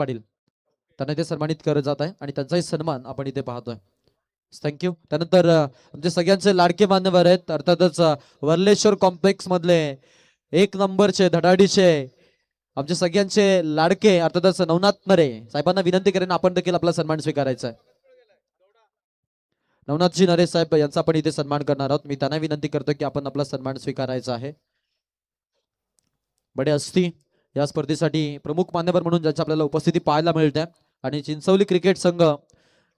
पाटील त्यांना इथे सन्मानित करत जात आहे आणि त्यांचाही सन्मान आपण इथे पाहतोय. थँक्यू. त्यानंतर आमचे सगळ्यांचे लाडके मान्यवर आहेत अर्थातच वर्लेश्वर कॉम्प्लेक्स मधले एक नंबरचे धडाडीचे आमचे सगळ्यांचे लाडके अर्थातच नवनाथ नरे साहेबांना विनंती करेन आपण देखील आपला सन्मान स्वीकारायचा आहे. नवनाथजी नरे साहेब यांचा आपण इथे सन्मान करणार आहोत. मी त्यांना विनंती करतो की आपण आपला सन्मान स्वीकारायचा आहे. बडे असती या स्पर्धेसाठी प्रमुख मान्यवर म्हणून ज्यांची आपल्याला उपस्थिती पाहायला मिळते आणि चिंचवली क्रिकेट संघ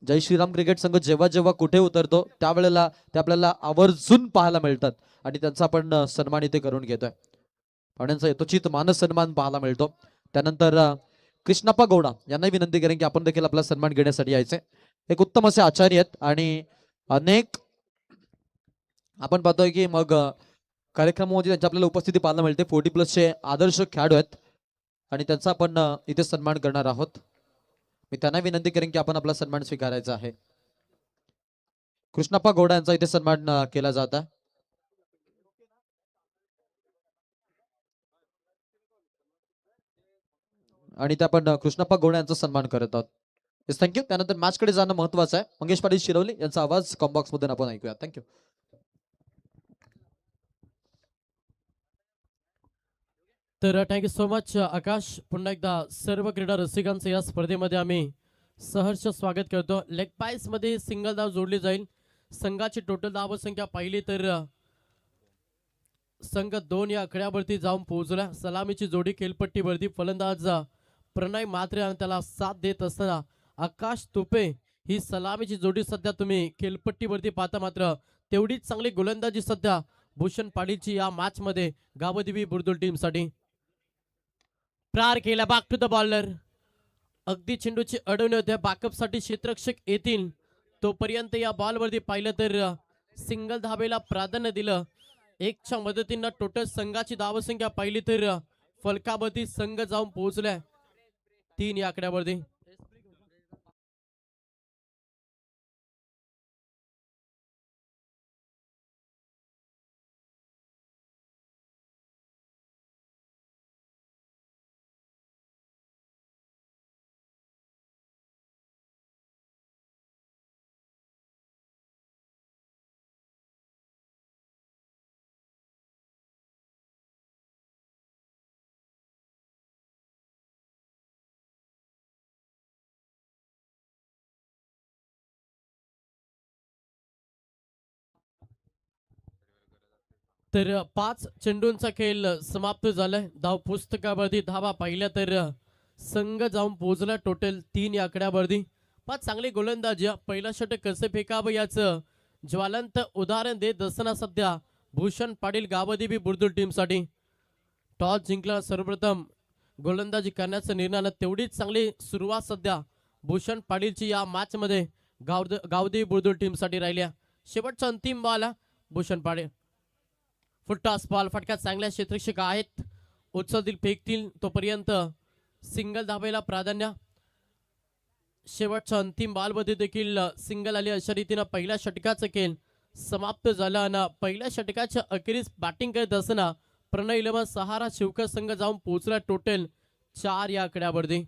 जय श्रीराम क्रिकेट संघ जेव्हा जेव्हा कुठे उतरतो त्यावेळेला ते आपल्याला आवर्जून पाहायला मिळतात आणि त्यांचा आपण सन्मान इथे करून घेतोय. पाहुण्यांचा यथोचित मानस सन्मान पाहायला मिळतो. त्यानंतर कृष्णप्पा गौडा यांनाही विनंती करेन की आपण देखील आपला सन्मान घेण्यासाठी यायचे. एक उत्तम असे आचार्य आहेत आणि अनेक आपण पाहतोय की मग कार्यक्रमामध्ये त्यांची आपल्याला उपस्थिती पाहायला मिळते. 40+ आदर्श खेळाडू आहेत आणि त्यांचा आपण इथे सन्मान करणार आहोत. मी त्यांना विनंती करेन की आपण आपला सन्मान स्वीकारायचा आहे. कृष्णप्पा गौडा यांचा इथे सन्मान केला जात आहे. आणि त्या आपण कृष्णप्पा गौडा यांचा सन्मान करत आहोत. थँक्यू. त्यानंतर मॅच कडे जाणं महत्वाचं आहे. मंगेश पाटील शिरवली यांचा आवाज कॉम्बॉक्स मधून आपण ऐकूया. थँक्यू. तर थँक्यू सो मच आकाश. पुन्हा एकदा सर्व क्रीडा रसिकांचं या स्पर्धेमध्ये आम्ही सहर्ष स्वागत करतो. लेग पायस मध्ये सिंगल धाव जोडली जाईल. संघाची टोटल धाव संख्या पाहिली तर संघ 2 या आकड्यावरती जाऊन पोहोचला. सलामीची जोडी खेळपट्टीवरती फलंदाज प्रणय म्हात्रे आणि त्याला साथ देत असताना आकाश तुपे ही सलामीची जोडी सध्या तुम्ही खेळपट्टीवरती पाहता. मात्र तेवढीच चांगली गोलंदाजी सध्या भूषण पाटीलची या मॅच मध्ये गावदेवी बुर्दुल टीम साठी. प्रार केला बॅक टू द बॉलर. अगदी चेंडूची अडवणी होत्या. बॅकअप साठी क्षेत्ररक्षक येतील तोपर्यंत या बॉल वरती पाहिलं तर सिंगल धावेला प्राधान्य दिलं. 1च्या मदतीनं टोटल संघाची धावसंख्या पाहिली तर फलकावरती संघ जाऊन पोहोचलाय 3 या आकड्यावरती. तर 5 चेंडूंचा खेळ समाप्त झालाय. धाव पुस्तकावरती धावा पाहिल्या तर संघ जाऊन पोहोचला टोटल 3 या आकड्यावरती. 5 चांगली गोलंदाजी. पहिला षटक कसे फेकावं याचं ज्वलंत उदाहरण देत असताना सध्या भूषण पाटील गावदेवी बुर्दुल टीम साठी. टॉस जिंकला सर्वप्रथम गोलंदाजी करण्याचा निर्णय. तेवढीच चांगली सुरुवात सध्या भूषण पाटीलची या मॅच मध्ये गावदेवी बुर्दुल टीम साठी राहिल्या. शेवटचा अंतिम बॉल भूषण पाटील. फुटटॉस बॉल फटक्यात चांगल्या क्षेत्ररक्षक आहेत. उचलतील फेकतील तोपर्यंत सिंगल धावेला प्राधान्य. शेवटच्या अंतिम बॉल मध्ये देखील सिंगल आली. अशा रीतीनं पहिल्या षटकाचं खेळ समाप्त झाला आणि पहिल्या षटकाच्या अखेरीस बॅटिंग करत असताना प्रणय 11 सहारा शिवकर संघ जाऊन पोहोचला टोटल 4 या आकड्यावरती.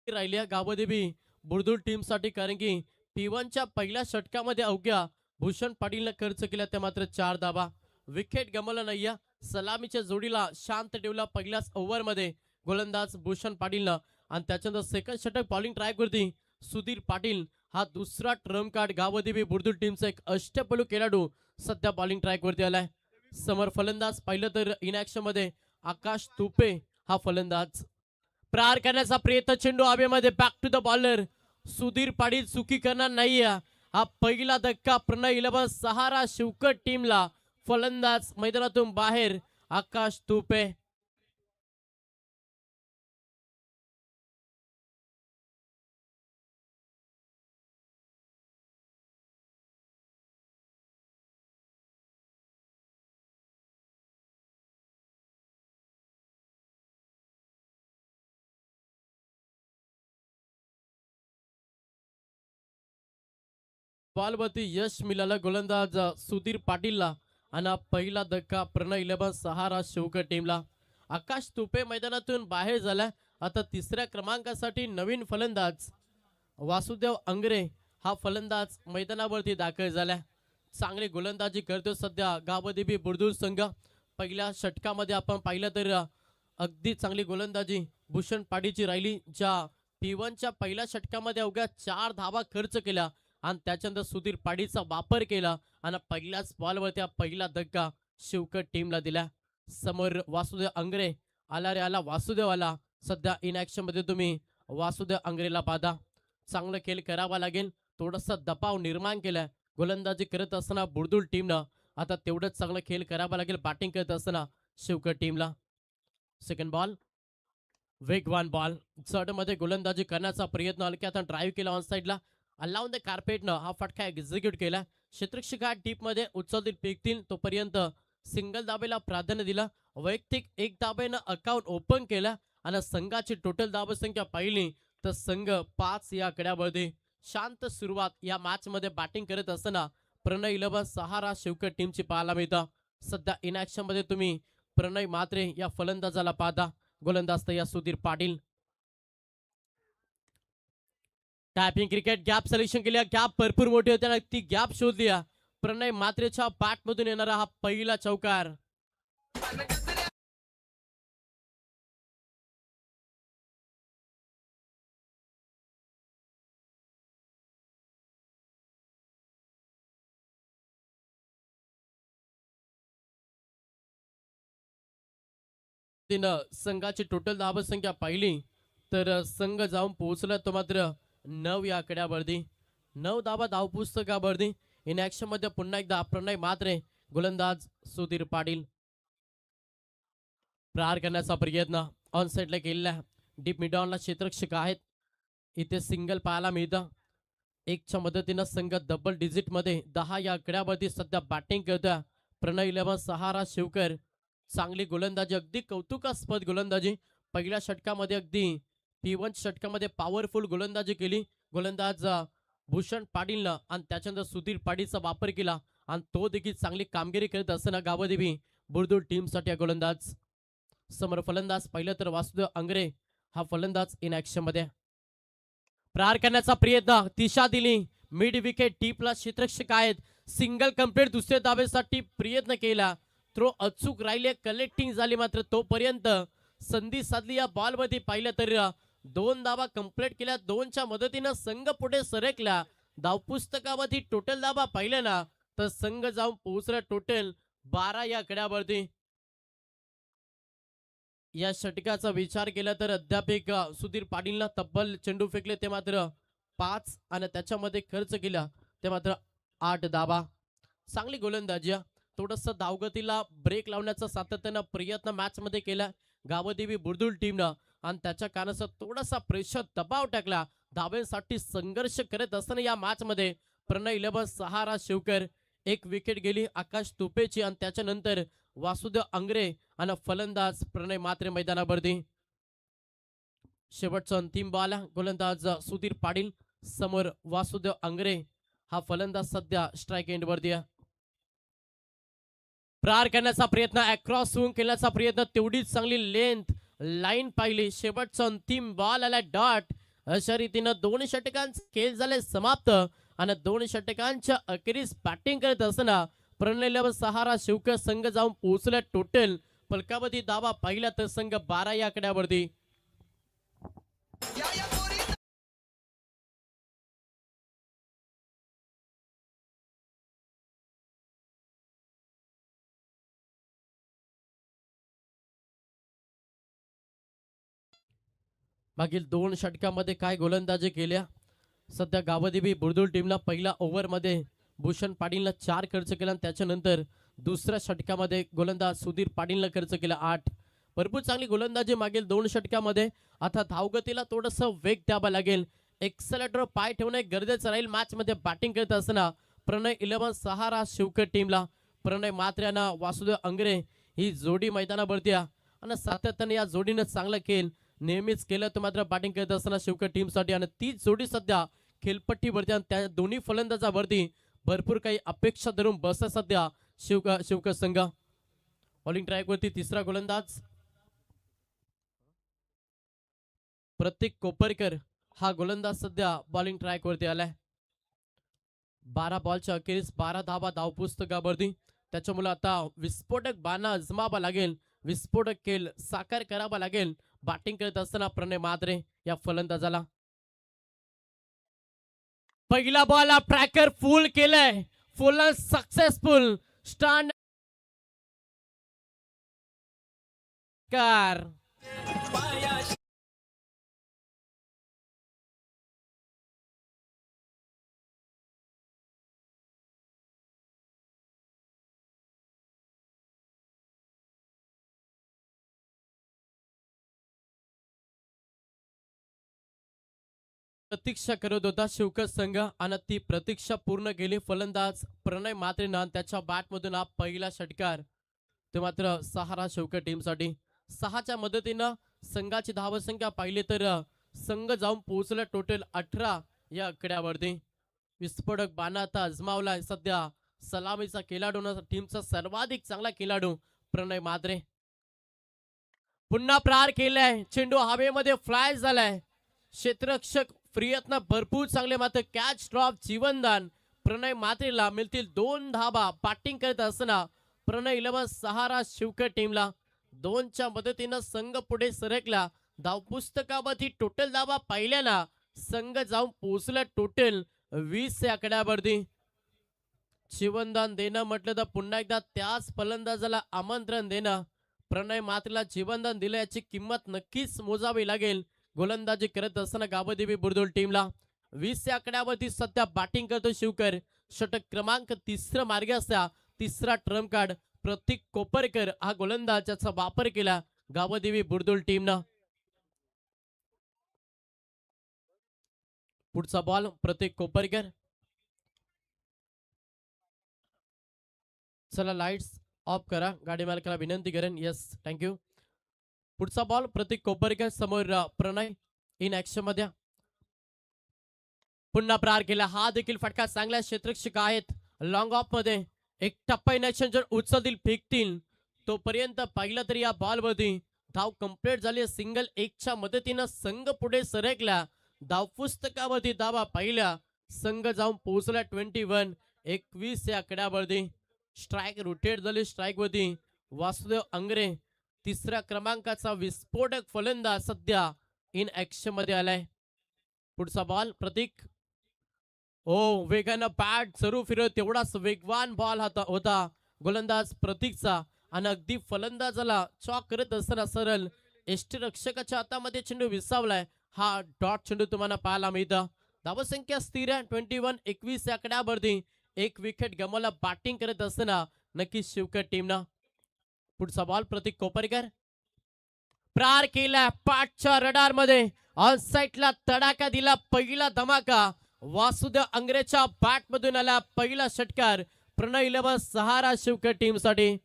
राहिल्या गावदेवी बुर्दुल टीम साठी, कारण की P1च्या पहिल्या षटकामध्ये अवघ्या भूषण पाटीलने खर्च केला त्या मात्र 4 धावा. विकेट गमावला नाही. सलामीच्या जोडीला शांत ठेवला पहिल्याच ओव्हर मध्ये गोलंदाज भूषण पाटीलनं. आणि त्याच्यानंतर सेकंड षटक बॉलिंग ट्रॅकवरती सुधीर पाटील हा दुसरा ट्रम्प कार्ड गावदेवी बुर्दुल टीमचा एक अष्टपैलू खेळाडू सध्या बॉलिंग ट्रॅकवरती आलाय. समोर फलंदाज पाहिलं तर इन ॲक्शन मध्ये आकाश तुपे हा फलंदाज. प्रहार करण्याचा प्रयत्न, चेंडू हवेमध्ये, back to the bowler. Sudhir Patil चुकी करणार नाहीये. हा पहिला धक्का प्रणय 11 सहारा शिवकर टीमला. फलंदाज मैदानातून बाहेर आकाश तुपे. बॉलवरती यश मिळालं गोलंदाज सुधीर पाटीलला आणि पहिला धक्का प्रणय 11 सहारा शिवकर टीमला. आकाश तुपे मैदानातून बाहेर झालाय. आता तिसऱ्या क्रमांकासाठी नवीन फलंदाज वासुदेव अंगरे हा फलंदाज मैदानावरती दाखल झालाय. चांगली गोलंदाजी करतो सध्या गावदेवी बुर्दुळ संघ. पहिल्या षटकामध्ये आपण पाहिलं तर अगदी चांगली गोलंदाजी भूषण पाटीलची राहिली, ज्या P1च्या पहिल्या षटकामध्ये अवघ्या 4 धावा खर्च केल्या आणि त्याच्यानंतर सुधीर पाटीलचा वापर केला आणि पहिल्याच बॉलवर त्या पहिला धक्का शिवकर टीमला दिला. समोर वासुदेव अंगरे आला रे आला, वासुदेव आला. सध्या इन ऍक्शन मध्ये तुम्ही वासुदेव अंगरेला पाहता. चांगलं खेळ करावा लागेल. थोडासा दबाव निर्माण केलाय गोलंदाजी करत असताना बुर्दुळ टीमनं. आता तेवढंच चांगलं खेळ करावा लागेल बॅटिंग करत असताना शिवकर टीमला. सेकंड बॉल, वेगवान बॉल, मध्ये गोलंदाजी करण्याचा प्रयत्न, हलक्यात ड्राईव्ह केला ऑन साईडला. अलाउन द कार्पेटनं हा फटका एक्झिक्यूट केला. क्षेत्रक्षका डीप मध्ये उचलतील फेकतील तोपर्यंत सिंगल दाबेला प्राधान्य दिला. वैयक्तिक एक दाबेनं अकाउंट ओपन केला आणि संघाची टोटल धावसंख्या पाहिली तर संघ 5 या आकड्यामध्ये. शांत सुरुवात या मॅच मध्ये बॅटिंग करत असताना प्रणय 11 सहारा शिवकर टीमची पाहायला मिळतं. सध्या इन ऍक्शन मध्ये तुम्ही प्रणय मात्रे या फलंदाजाला पाहता. गोलंदाज या Sudhir Patil. Tapping cricket gap selection केल्या. गॅप भरपूर मोठी होती, ती गॅप शोधली. प्रणय मात्रेच्या बॅट मधून येणारा हा पहिला चौकार. तिनं संघाची टोटल धावसंख्या पाहिली तर संघ जाऊन पोहोचला तो मात्र 9 या आकड्यावरती. 9 धावा धावपुस्तकावरती. इन ऍक्शन मध्ये पुन्हा एकदा प्रणय मात्रे, गोलंदाज सुधीर पाटील. प्रहार करण्याचा प्रयत्न ऑन साइडला केलेला. डीप मिडॉनला क्षेत्ररक्षक आहेत. इथे सिंगल पाहायला मिळतं. एकच्या मदतीनं संघ डबल डिजिट मध्ये 10 या आकड्यावरती सध्या बॅटिंग करतोय. प्रणय 11 सहारा शिवकर. चांगली गोलंदाजी, अगदी कौतुकास्पद गोलंदाजी. पहिल्या षटकामध्ये अगदी P1 षटकामध्ये पॉवरफुल गोलंदाजी केली गोलंदाज भूषण पाटीलनं आणि त्याच्यानंतर सुधीर पाटीलचा वापर केला आणि तो देखील चांगली कामगिरी करत असताना गावदेवी बुर्दुळ टीमसाठी गोलंदाज. समोर फलंदाज पाहिलं तर वासुदेव अंगरे हा फलंदाज इन ऍक्शन मध्ये. प्रहार करण्याचा प्रयत्न, दिशा दिली मिड विकेट डीपला क्षेत्ररक्षक आहेत. सिंगल कंप्लीट दुसऱ्या धावेसाठी प्रयत्न केला. थ्रो अचूक राहिले, कलेक्टिंग झाली, मात्र तोपर्यंत संधी साधली. या बॉलमध्ये पाहिलं तर 2 धावा कंप्लीट केल्या. 2च्या मदतीनं संघ पुढे सरकला. धावपुस्तकामध्ये टोटल धावा पाहिल्या ना तर संघ जाऊन पोहोचला टोटल 12 या आकड्यावरती. या षटकाचा विचार केला तर अद्याप सुधीर पाटीलला तब्बल चेंडू फेकले ते मात्र 5 आणि त्याच्यामध्ये खर्च केला ते मात्र 8 धावा. चांगली गोलंदाजी. थोडस धावगतीला ब्रेक लावण्याचा सातत्यानं प्रयत्न मॅच मध्ये केला गावदेवी बुर्दुळ टीमनं आणि त्याच्या कारणाचा थोडासा प्रेशर दबाव टाकला. धावेसाठी संघर्ष करत असताना या मॅच मध्ये प्रणय 11 सहारा शिवकर. एक विकेट गेली आकाश तुपेची आणि त्याच्यानंतर वासुदेव अंगरे आणि फलंदाज प्रणय मात्रे मैदानावरती. शेवटचा अंतिम बॉल, गोलंदाज सुधीर पाटील. समोर वासुदेव अंगरे हा फलंदाज सध्या स्ट्राइक एंड वरती. प्रहार करण्याचा प्रयत्न, अक्रॉस स्विंग करण्याचा प्रयत्न, तेवढीच चांगली लेंथ लाईन पाहिली. शेवटचा अंतिम बॉल आला डॉट. अशा रीतीनं 2 षटकांचे खेळ झाले समाप्त आणि 2 षटकांच्या अखेरीस बॅटिंग करत असताना प्रणय 11 सहारा शिवकर संघ जाऊन पोहोचला टोटल फलकावधी धावा पाहिला तर संघ 12 या आकड्यावरती. मागील 2 षटकामध्ये काय गोलंदाजी केल्या. सध्या गावदेवी बुर्दुळ टीमला पहिल्या ओव्हरमध्ये भूषण पाटीलला 4 खर्च केला आणि त्याच्यानंतर दुसऱ्या षटकामध्ये गोलंदाज सुधीर पाटीलला खर्च केला 8. भरपूर चांगली गोलंदाजी मागील 2 षटकामध्ये. आता धावगतीला थोडंसं वेग द्यावा लागेल. एक्सेलेटर पाय ठेवणे गरजेचं राहील. मॅच मध्ये बॅटिंग करत असताना प्रणय 11 सहारा शिवकर टीमला प्रणय मात्र्याना वासुदेव अंगरे ही जोडी मैदानावरती आहे आणि सातत्याने या जोडीनं चांगला खेळ नेहमीच केलं तर मात्र बॅटिंग करत असताना शिवकर टीमसाठी आणि ती जोडी सध्या खेळपट्टीवरती आणि त्या दोन्ही फलंदाजावरती भरपूर काही अपेक्षा धरून बस सध्या शिवकर संघ. बॉलिंग ट्रॅकवरती तिसरा गोलंदाज प्रतीक कोपरकर हा गोलंदाज सध्या बॉलिंग ट्रॅकवरती आलाय. 12 बॉलच्या अखेरीस 12 धावा धावपुस्तकावरती. त्याच्यामुळे आता विस्फोटक बाणा अजमावा लागेल. विस्फोटक खेळ साकार करावा लागेल बॅटिंग करत असताना प्रणय मात्रे या फलंदाजाला. पहिला बॉल ट्रॅकर फुल केलाय. फुल सक्सेसफुल स्टँड कार प्रतीक्षा करत होता शिवकर संघ आणि ती प्रतीक्षा पूर्ण केली. फलंदाज प्रणय मात्रेनं त्याच्या बॅटमधून हा पहिला षटकार. ते मात्र सहारा शिवकर टीमसाठी 6च्या मदतीनं संघाची धावसंख्या पाहिली तर संघ जाऊन पोहोचला टोटल 18 या आकड्यावरती. विस्फोटक बाणा आता अजमावलाय सध्या सलामीचा खेळाडू टीमचा सर्वाधिक चांगला खेळाडू प्रणय मात्रे. पुन्हा प्रहार केलाय. चेंडू हवेमध्ये फ्लाय झालाय. क्षेत्ररक्षक प्रयत्न भरपूर चांगले मात्र कॅच ड्रॉप जीवनदान प्रणय मात्रेला मिळतील 2 धाबा. बॅटिंग करत असताना प्रणय 11 सहारा शिवकर टीमला 2च्या मदतीनं संघ पुढे सरकला. धावपुस्तकावरती टोटल धाबा पाहिल्याना संघ जाऊन पोहोचला टोटल 20 या आकड्यावरती. जीवनदान देणं म्हटलं तर पुन्हा एकदा त्याच फलंदाजाला आमंत्रण देणं. प्रणय मात्रेला जीवनदान दिलं याची किंमत नक्कीच मोजावी लागेल. गोलंदाजी करत असताना गावदेवी बुर्दुळ टीमला 20 या आकड्यावरती सध्या बॅटिंग करतो शिवकर. षटक क्रमांक 3 मार्गे असता तिसरा ट्रम्प कार्ड प्रतीक कोपरकर हा गोलंदाजाचा वापर केला गावदेवी बुर्दुळ टीमनं. पुढचा बॉल प्रतीक कोपरकर. चला लाईट्स ऑफ करा. गाडी मालकाला विनंती करेन. Yes thank you. पुढचा बॉल प्रतीक कोपरकर समोर प्रणय इन ऍक्शन मध्ये. पुन्हा प्रहार केला. हा देखील फटका चांगल्या क्षेत्ररक्षक आहेत. लॉंग ऑफ मध्ये एक टप्पा इन ऍक्शन जर उचलतील फेकतील तोपर्यंत पाहिलं तरी या बॉल वरती धाव कंप्लीट झाली. सिंगल 1च्या मदतीनं संघ पुढे सरकला. धावपुस्तकावरती धावा पाहिल्या. संघ जाऊन पोहोचला 21 या आकड्यावरती. स्ट्राईक रोटेट झाली. स्ट्राईक वरती वासुदेव अंगरे तिसऱ्या क्रमांकाचा विस्फोटक फलंदाज सध्या इन ऍक्शन मध्ये आलाय. पुढचा बॉल प्रतीक. ओ वेगानं बॅट जरूर फिरत तेवढाच वेगवान बॉल होता गोलंदाज प्रतीकचा आणि अगदी फलंदाजाला चॉक करत असताना सरळ यष्टीरक्षकाच्या हातामध्ये चेंडू विसावलाय. हा डॉट चेंडू तुम्हाला पाहायला मिळतं. धावसंख्या स्थिर आहे 21 या आकड्यावरती. एक विकेट गमावला बॅटिंग करत असताना नक्कीच शिवकर टीमनं. पुढचा बॉल प्रतीक कोपरकर. प्रहार केला. पाठच्या रडार मध्ये ऑन साइडला तडाखा दिला. पहिला धमाका वासुदेव अंगरेच्या बॅट मधून आला. पहिला षटकार प्रणय 11 सहारा शिवकर टीम साठी.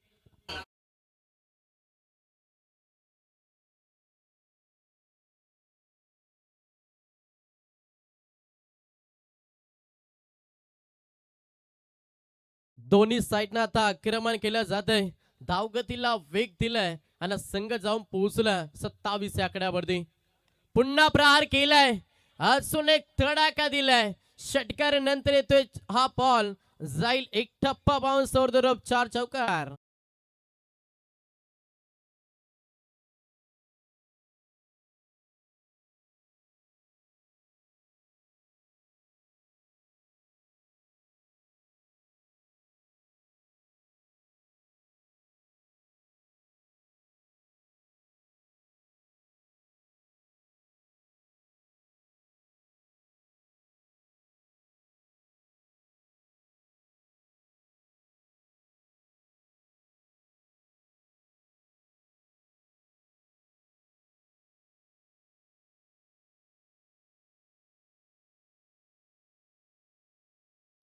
दोन्ही साईडनं आता आक्रमण केलं जात आहे. धावगतीला वेग दिलाय आणि संघ जाऊन पोहोचला 27 या आकड्यावरती. पुन्हा प्रहार केलाय. अजून एक तडाखा दिलाय. षटकार नंतर येतोय हा बॉल जाईल एक टप्पा बाउन्स वर 4 चौकार.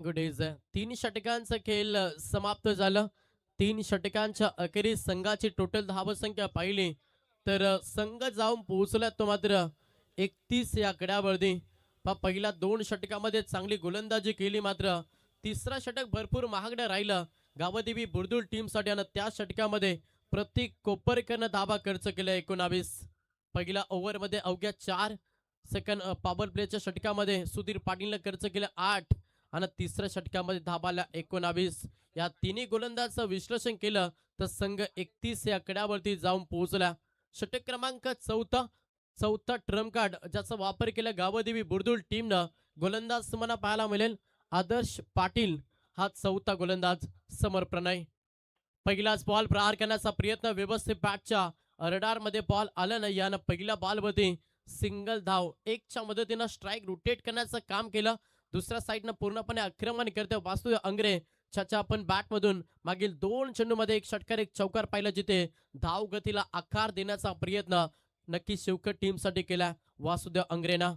गुड इज 3 षटकांचा खेळ समाप्त झालं. 3 षटकांच्या अखेरीस संघाची टोटल धावसंख्या पाहिली तर संघ जाऊन पोहोचला तो मात्र 31 या आकड्यावरती. पहिल्या 2 षटकामध्ये चांगली गोलंदाजी केली, मात्र तिसरा षटक भरपूर महागडं राहिलं गावदेवी बुर्दुळ टीमसाठी आणि त्या षटकामध्ये प्रतीक कोपरकरनं धावा खर्च केला 19. पहिल्या ओव्हरमध्ये अवघ्या 4 सेकंड पॉवर प्लेच्या षटकामध्ये सुधीर पाटीलनं खर्च केला 8 आणि तिसऱ्या षटकामध्ये धाबाला 19. या तिन्ही गोलंदाजाचं विश्लेषण केलं तर संघ 31 या आकड्यावरती जाऊन पोहोचला. षटक क्रमांक चौथा ट्रम्प कार्ड ज्याचा वापर केला गावदेवी बुर्दुळ टीमनं. गोलंदाज तुम्हाला पाहायला मिळेल आदर्श पाटील हा चौथा गोलंदाज. समर प्रणय पहिलाच बॉल प्रहार करण्याचा प्रयत्न व्यवस्थित बॅटच्या रडारमध्ये बॉल आला नाही यानं पहिल्या बॉलमध्ये सिंगल धाव 1च्या मदतीनं स्ट्राईक रोटेट करण्याचं काम केलं. दुसऱ्या साईडनं पूर्णपणे आक्रमण करते वासुदेव अंगरे ज्याच्या आपण बॅटमधून मागील 2 चेंडूमध्ये 1 षटकार 1 चौकार पाहिला, जिथे धाव गतीला आकार देण्याचा प्रयत्न नक्की शिवकर टीमसाठी केला वासुदेव अंगरेनं.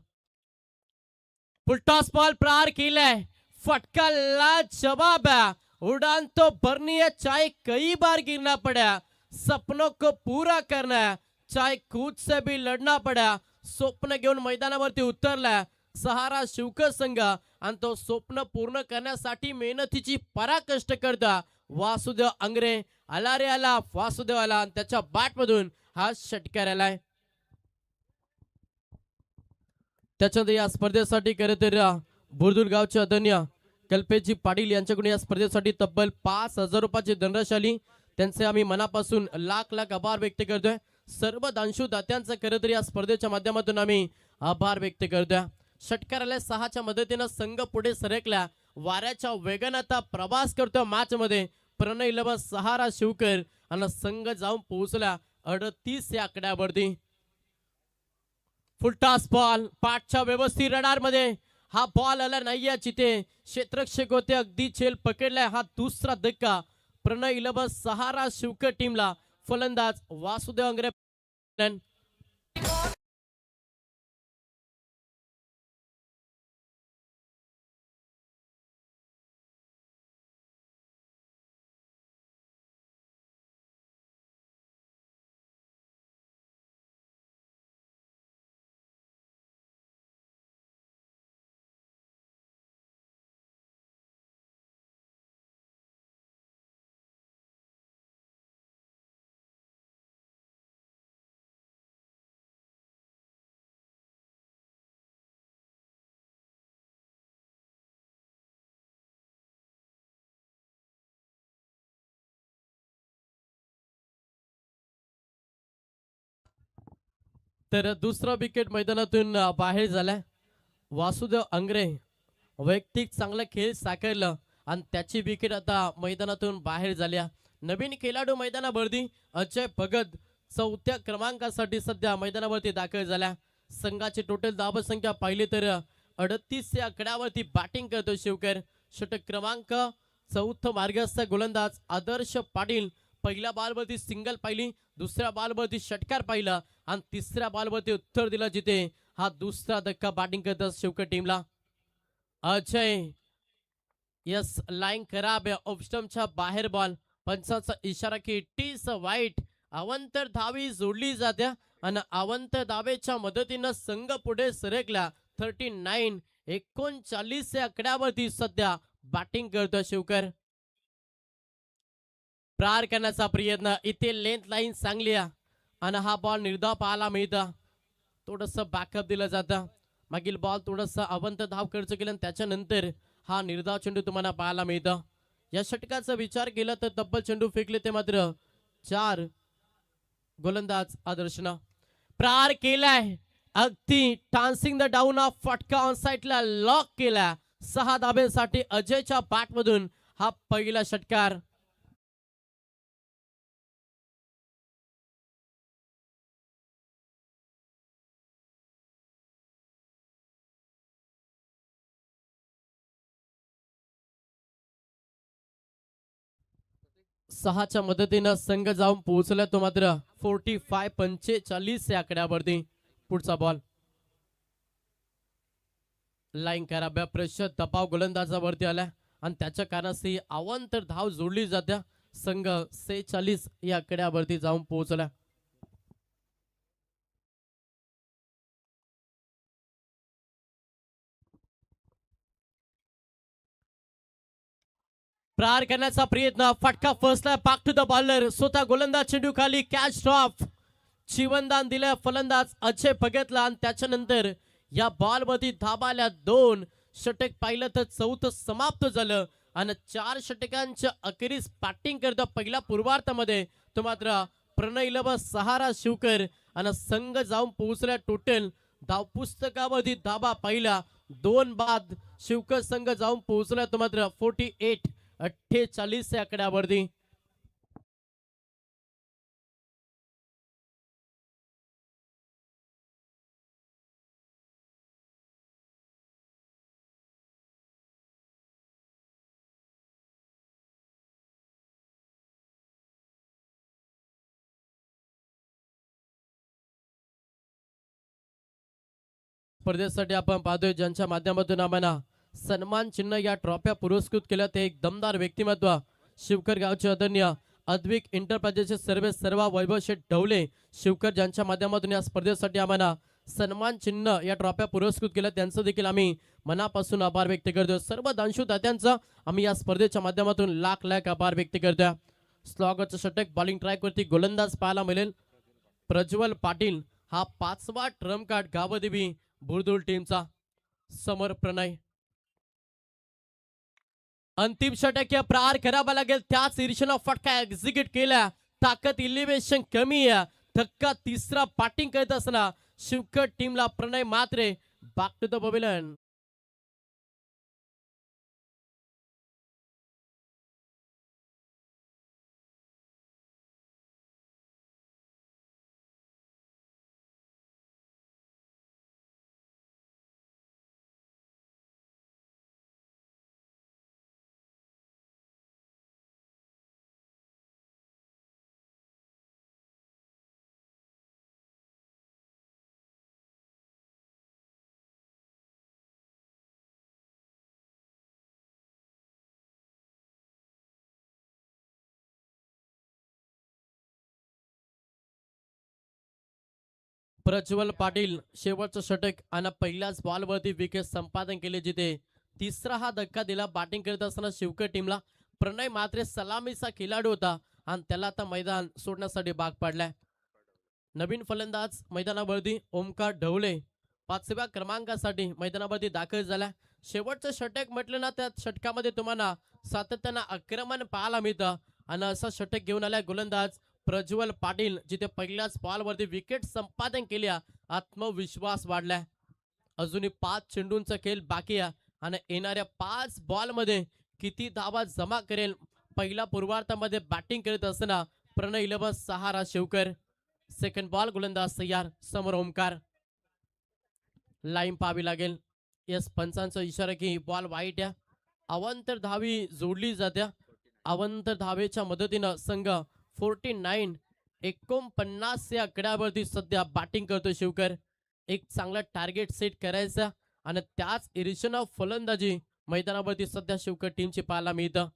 फुलटॉस बॉल प्रहार केलाय, फटका ला जवाब है, उड़ान तो भरनी है चाहे कई बार गिरना पड़ा, सपनों को पूरा करना है चाहे खुद से भी लढना पड़ा. स्वप्न घेऊन मैदानावरती उतरला सहारा शिवकर संघ आणि तो स्वप्न पूर्ण करण्यासाठी मेहनतीची पराकष्ट करता वासुदेव अंगरे. आला रे आला वासुदेव आला आणि त्याच्या बॅटमधून हा षटकार आलाय. त्याच्यानंतर या स्पर्धेसाठी खरं तर बुर्दुळ गावचे आदरणीय कल्पेशजी पाटील यांच्याकडून या स्पर्धेसाठी तब्बल 5,000 रुपयाची धनराशी आली. त्यांचे आम्ही मनापासून लाख आभार व्यक्त करतोय. सर्व दानशू दात्यांचा खरं तर या स्पर्धेच्या माध्यमातून आम्ही आभार व्यक्त करतोय. षटकाराला 6च्या मदतीनं संघ पुढे सरकला. वाऱ्याच्या वेगाने आता प्रवास करतोय मॅच मध्ये प्रणय लबा सहारा शिवकर आणि संघ जाऊन पोहोचला 38 या आकड्यावरती. फुलटॉस बॉल पाठच्या व्यवस्थित रडार मध्ये हा बॉल आला नाहीये, जिथे क्षेत्ररक्षक होते अगदी झेल पकडलाय. हा दुसरा धक्का प्रणय इलबा सहारा शिवकर टीमला. फलंदाज वासुदेव अंगरे. तर दुसरा विकेट मैदानातून बाहेर झालाय. वासुदेव अंगरे वैयक्तिक चांगला खेळ साकारलं आणि त्याची विकेट आता मैदानातून बाहेर झाल्या. नवीन खेळाडू मैदानावरती अजय भगत 4थ्या क्रमांकासाठी सध्या मैदानावरती दाखल झाल्या. संघाची टोटल धावसंख्या पाहिली तर 38 या आकड्यावरती बॅटिंग करतो शिवकर. षटक क्रमांक 4 मार्गस्थ गोलंदाज आदर्श पाटील पहिल्या बॉलवरती सिंगल पाहिली, दुसऱ्या बॉलवरती षटकार पाहिला आणि तिसऱ्या बॉलवरती उत्तर दिलं, जिथे हा दुसरा धक्का बॅटिंग करतात शिवकर टीमला. अजय यस लाईन खराब आहे, ऑफस्टमच्या बाहेर बॉल. पंचाचा इशारा की टीस वाईट. अवंतर धावी जोडली जात्या आणि अवंत धावेच्या मदतीनं संघ पुढे सरकला. 39 या आकड्यावरती सध्या बॅटिंग करतो शिवकर. प्रहार करण्याचा प्रयत्न, इथे लेंथ लाईन चांगली आहे आणि हा बॉल निर्धाव पाहायला मिळतं. थोडस बॅकअप दिलं जातं. मागील बॉल थोडस अवंत धाव खर्च केला आणि त्याच्यानंतर हा निर्धाव चेंडू तुम्हाला पाहायला मिळतं. या षटकाचा विचार केला तर तब्बल चेंडू फेकले ते मात्र 4 गोलंदाज आदर्शनं. प्रहार केलाय अगदी टान्सिंग द डाऊन ऑफ फटका ऑन साइडला लॉक केला. 6 धाब्यांसाठी अजयच्या बॅटमधून हा पहिला षटकार. सहाच्या मदतीनं संघ जाऊन पोहोचला तो मात्र 45 या आकड्यावरती. पुढचा बॉल लाईन करा, प्रेशर दबाव गोलंदाजावरती आला. आणि त्याच्या कारणास्तव अवांतर धाव जोडली जात्या. संघ 46 या आकड्यावरती जाऊन पोहोचला. प्रहार करण्याचा प्रयत्न, फटका फसला, पाक टू द बॉलर, स्वतः गोलंदाज चेंडू खाली, कॅच ड्रॉप, जीवनदान दिलं फलंदाज अजय भगतला. आणि त्याच्यानंतर या बॉल मध्ये धाबाल्या 2 षटक पाहिलं तर 4थं समाप्त झालं आणि 4 षटकांच्या अखेरीस बॅटिंग करता पहिल्या पूर्वार्धामध्ये तो मात्र प्रणय इलेव्हन सहारा शिवकर आणि संघ जाऊन पोहोचल्या टोटल धावपुस्तकामध्ये धाबा पहिला 2 बाद. शिवकर संघ जाऊन पोहोचला तो मात्र 48 या आकड्यावरती. स्पर्धेसाठी आपण पाहतोय ज्यांच्या माध्यमातून आम्हाला सन्मान चिन्ह या ट्रॉफ्या पुरस्कृत केल्या ते एक दमदार व्यक्तिमत्व शिवकर गावचे आदरणीय अद्विक इंटरप्राइजेसचे सर्व वैभव शेठ ढवले शिवकर ज्यांच्या माध्यमातून या स्पर्धेसाठी आम्हाला सन्मान चिन्ह या ट्रॉफ्या पुरस्कृत केल्या त्यांचं देखील आम्ही मनापासून आभार व्यक्त करतो. सर्व दानशू दात्यांचा आम्ही या स्पर्धेच्या माध्यमातून लाख आभार व्यक्त करतो. स्लॉगरचं षटक बॉलिंग ट्रॅकवरती गोलंदाज पाहायला मिळेल प्रज्वल पाटील. हा 5वा ट्रम्प कार्ड गावदेवी बुरदुल टीमचा. समोर प्रणय. अंतिम षटक प्रहार करावा लागेल त्याच ईर्षेनं फटका एक्झिक्यूट केला. ताकद इलिव्हेशन कमी आहे. धक्का तिसरा बॅटिंग करत असताना शिवकर टीमला Pranay Matre back to the pavilion. Prajwal Patil शेवटचं षटक आणि पहिल्याच बॉलवरती विकेट संपादन केले जिथे तिसरा हा धक्का दिला. बॅटिंग करत असताना शिवकर टीमला प्रणय मात्रे सलामीचा खेळाडू होता आणि त्याला आता मैदान सोडण्यासाठी भाग पाडलाय. नवीन फलंदाज मैदानावरती ओमकार ढवले 5व्या क्रमांकासाठी मैदानावरती दाखल झाला. शेवटचं षटक म्हटलं ना त्या षटकामध्ये तुम्हाला सातत्यानं आक्रमण पाहायला मिळतं आणि असा षटक घेऊन आलाय गोलंदाज प्रज्वल पाटील जिथे पहिल्याच बॉलवरती विकेट संपादन केल्या. आत्मविश्वास वाढलाय. अजूनही 5 चेंडूंचा खेळ बाकी आहे आणि येणाऱ्या 5 बॉलमध्ये किती धावा जमा करेल पहिल्या पूर्वार्धामध्ये बॅटिंग करत असताना प्रणय इलेव्हन सहारा शिवकर. सेकंड बॉल गोलंदाज तयार. समोर ओमकार. लाईन पाहावी लागेल. यस पंचांचा इशारा की बॉल वाईट आहे. अवांतर धावी जोडली जात्या. अवांतर धावेच्या मदतीनं संघ 49 या आकड्यावरती सध्या बॅटिंग करतो शिवकर. एक चांगला टार्गेट सेट करायचा आणि त्याच ईर्षेनं फलंदाजी मैदानावरती सध्या शिवकर टीमची पाहायला मिळतं.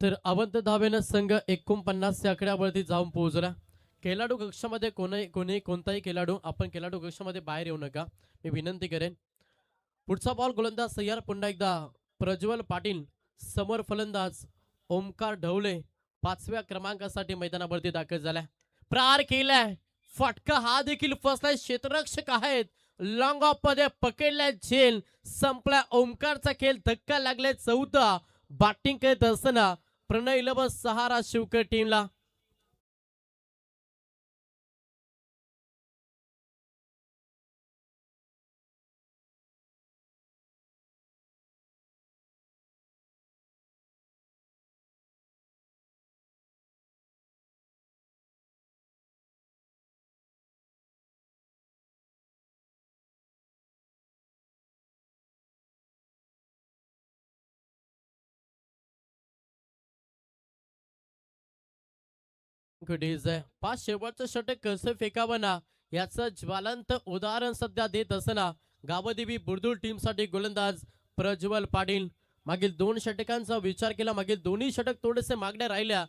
तर अवंत धावेनं संघ 49 या आकड्यावरती जाऊन पोहोचला. खेळाडू कक्षामध्ये कोणताही खेळाडू आपण खेळाडू कक्षामध्ये बाहेर येऊ नका मी विनंती करेन. पुढचा बॉल गोलंदाज तयार. पुन्हा एकदा प्रज्वल पाटील, समोर फलंदाज ओमकार ढवळे 5व्या क्रमांकासाठी मैदानावरती दाखल झालाय. प्रहार केलाय, फटका हा देखील फसलाय. क्षेत्ररक्षक आहेत, लॉंग ऑफ मध्ये पकडलाय झेल. संपला ओमकारचा खेळ. धक्का लागलाय चौथा. बॅटिंग करत असताना प्रणय इलेव्हन सहारा शिवकर टीमला. गुडीज आहे. पाच शेवटचं षटक कसं फेकावं ना याचं ज्वलंत उदाहरण सध्या देत असताना गावदेवी बुर्दुळ टीमसाठी गोलंदाज प्रज्वल पाटील. मागील 2 षटकांचा विचार केला, मागील दोन्ही षटक थोडेसे मागण्या राहिल्या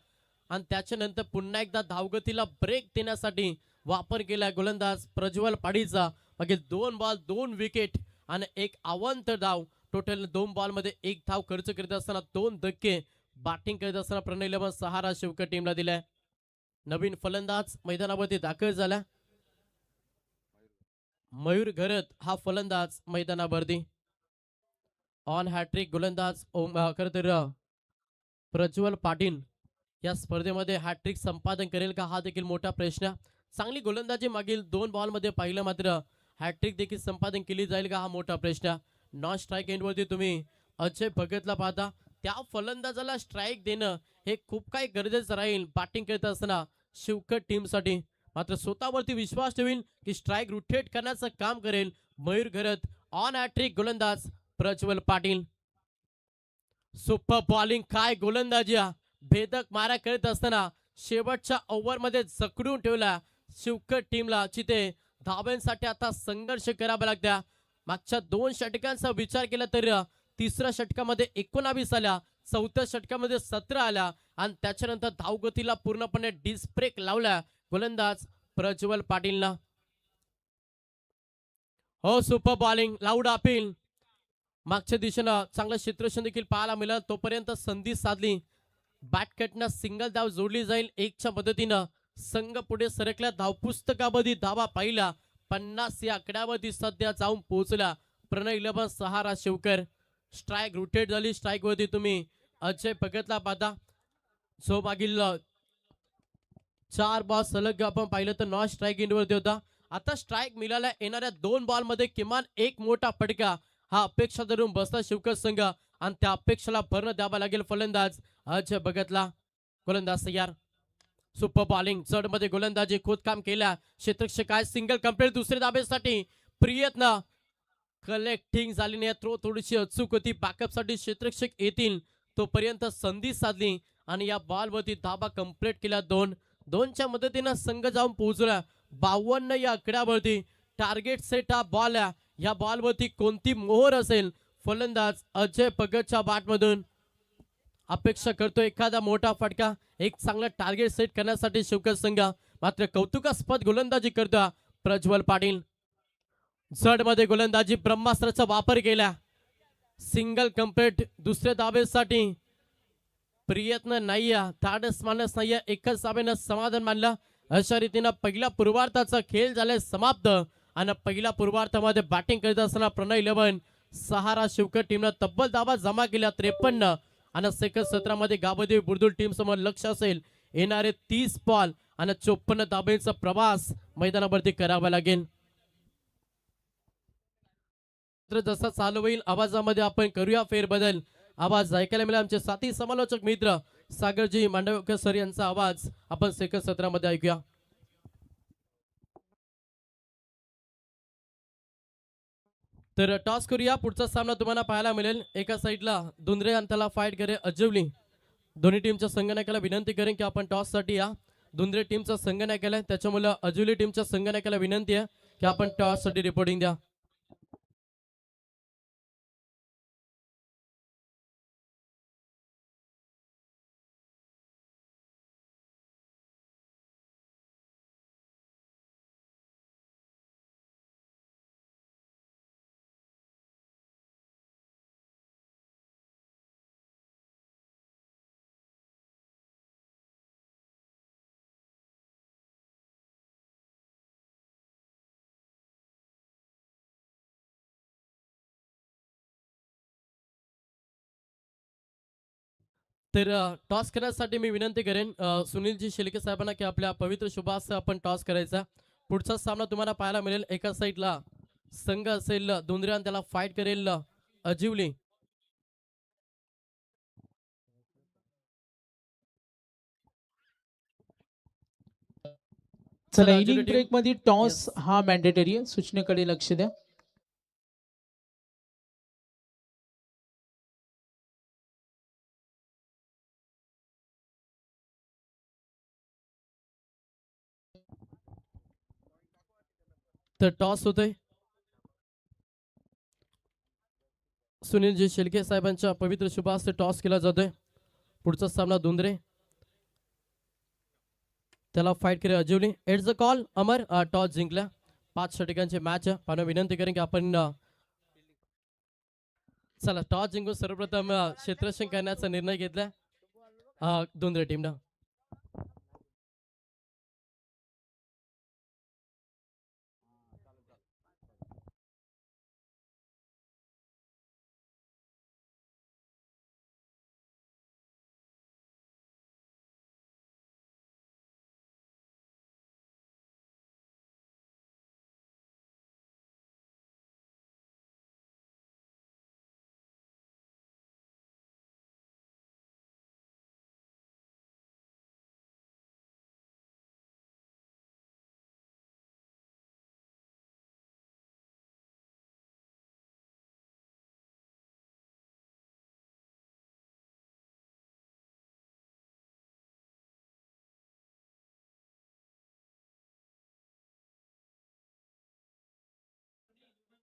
आणि त्याच्यानंतर पुन्हा एकदा धावगतीला ब्रेक देण्यासाठी वापर केला गोलंदाज प्रज्वल पाटीलचा. मागील 2 बॉल 2 विकेट आणि एक अवंत धाव. टोटल 2 बॉल मध्ये 1 धाव खर्च करीत असताना 2 धक्के बॅटिंग करत असताना प्रणय इलेव्हन सहारा शिवकर टीमला दिलाय. नवीन फलंदाज मैदानावरती दाखल झाला. मयूर घरत हा फलंदाज मैदानावरती. ऑन हॅट्रिक गोलंदाज खरं तर प्रज्वल पाटील या स्पर्धेमध्ये हॅट्रिक संपादन करेल का हा देखील मोठा प्रश्न. चांगली गोलंदाजी मागील 2 बॉल मध्ये पाहिलं, मात्र हॅट्रिक देखील संपादन केली जाईल का हा मोठा प्रश्न. नॉन स्ट्राईक एंडवरती तुम्ही अजय भगतला पाहता. त्या फलंदाजाला स्ट्राईक देणं हे खूप काही गरजेचं राहील बॅटिंग करत असताना शिवकर टीमसाठी. मात्र स्वतःवरती विश्वास ठेवील की स्ट्राईक रोटेट करण्याचं काम करेल मयूर घरत. ऑन हॅट्रिक गोलंदाज प्रज्वल पाटील. सुपर बॉलिंग, काय गोलंदाजी. भेदक मारा करत असताना शेवटच्या ओव्हर मध्ये जखडून ठेवला शिवकर टीमला. जिथे धावांसाठी आता संघर्ष करावा लागत्या. मागच्या 2 षटकांचा विचार केला तर तिसऱ्या षटकामध्ये 19 आल्या, चौथ्या षटकामध्ये 17 आल्या आणि त्याच्यानंतर धावगतीला पूर्णपणे डिस्ब्रेक लावला गोलंदाज प्रज्वल पाटीलला. हो, सुपर बॉलिंग, लाऊड अपील. मागच्या दिशेनं चांगलं क्षेत्ररक्षण देखील पाहायला मिळालं. तोपर्यंत संधी साधली, बॅट कटनं सिंगल धाव जोडली जाईल 1च्या मदतीनं. संघ पुढे सरकल्या. धावपुस्तकामध्ये धावा पाहिला 50 या आकड्यावरती सध्या जाऊन पोहोचला प्रणय इलेव्हन सहारा शिवकर. स्ट्राईक रोटेट झाली. स्ट्राईक वरती तुम्ही अजय भगतला पाहता, जो मागील 4 बॉल सलग आपण पाहिलं तर नॉन स्ट्राईक एंडवरती होता. आता स्ट्राईक मिळाला. येणाऱ्या 2 बॉल मध्ये किमान एक मोठा फटका हा अपेक्षा धरून बसला शिवकर संघ आणि त्या अपेक्षेला भरणं द्यावा लागेल फलंदाज अजय भगतला. गोलंदाज तयार. सुपर बॉलिंग, जड मध्ये गोलंदाजी खोदकाम केल्या. क्षेत्ररक्षक काय सिंगल कंप्लीट. दुसऱ्या धाबेसाठी प्रयत्न कलेक्टिंग झाली नाही. थ्रो थोडीशी अचूक होती. बॅकअप साठी क्षेत्ररक्षक येतील तोपर्यंत संधी साधली आणि या बॉल वरती धाबा कंप्लीट केल्या. 2-2च्या मदतीनं संघ जाऊन पोहोचला 52 या आकड्यावरती. टार्गेट सेट हा बॉल आहे. या बॉल वरती कोणती मोहर असेल फलंदाज अजय भगतच्या बॅट मधून. अपेक्षा करतो एखादा मोठा फटका, एक चांगला टार्गेट सेट करण्यासाठी शिवकर संघ. मात्र कौतुकास्पद गोलंदाजी करतो प्रज्वल पाटील. जड मध्ये गोलंदाजी, ब्रह्मास्त्राचा वापर केला. Single complete. दुसऱ्या धाबेसाठी प्रयत्न नाही, धाडस मानस नाही, एकच धाबेनं समाधान मानलं. अशा रीतीनं पहिल्या पूर्वार्धाचा खेळ झालाय समाप्त आणि पहिल्या पूर्वार्धामध्ये बॅटिंग करत असताना प्रणय इलेव्हन सहारा शिवकर टीमनं तब्बल धावा जमा केल्या 53 आणि सेकंड सत्रामध्ये गावदेवी बुर्दुळ टीम समोर लक्ष असेल येणारे 30 बॉल आणि 54 धाब्यांचा प्रवास मैदानावरती करावा लागेल. जसा चालू होईल आवाजामध्ये आपण करूया फेरबदल. आवाज ऐकायला मिळाला आमचे साथी समालोचक मित्र सागरजी मांडवकर सर यांचा आवाज आपण सेकंड सत्रामध्ये ऐकूया. तर टॉस करूया. पुढचा सामना तुम्हाला पाहायला मिळेल. एका साईडला दुंद्रे अंतला फाईट करे अजवली. दोन्ही टीमच्या संघनायकाला विनंती करेन की आपण टॉस साठी या. दुंद्रे टीमचा संघनायकाला, त्याच्यामुळे अजवली टीमच्या संघनायकाला विनंती आहे की आपण टॉस साठी रिपोर्टिंग द्या. तर टॉस करण्यासाठी मी विनंती करेन सुनीलजी शेळके साहेबांना की आपल्या पवित्र शुभास आपण टॉस करायचा. पुढचा सामना तुम्हाला पाहायला मिळेल. एका साईडला संघ असेल दोंदरे आणि त्याला फाईट करेल अजिवली. चला चला, इनिंग जुनी टीम. ब्रेक मध्ये टॉस Yes. हा मॅन्डेटरी आहे, सूचनेकडे लक्ष द्या. तर टॉस होतोय सुनीलजी शेळके साहेबांच्या पवित्र शुभास टॉस केला जातोय. पुढचा सामना दोंदरे त्याला फाईट करे अजिवली. It's a call Amar. Toss जिंकला. 5 षटकांची मॅच. पाहणं विनंती करेन की आपण चला टॉस जिंकून सर्वप्रथम क्षेत्ररक्षण करण्याचा निर्णय घेतला दोंदरे टीमनं.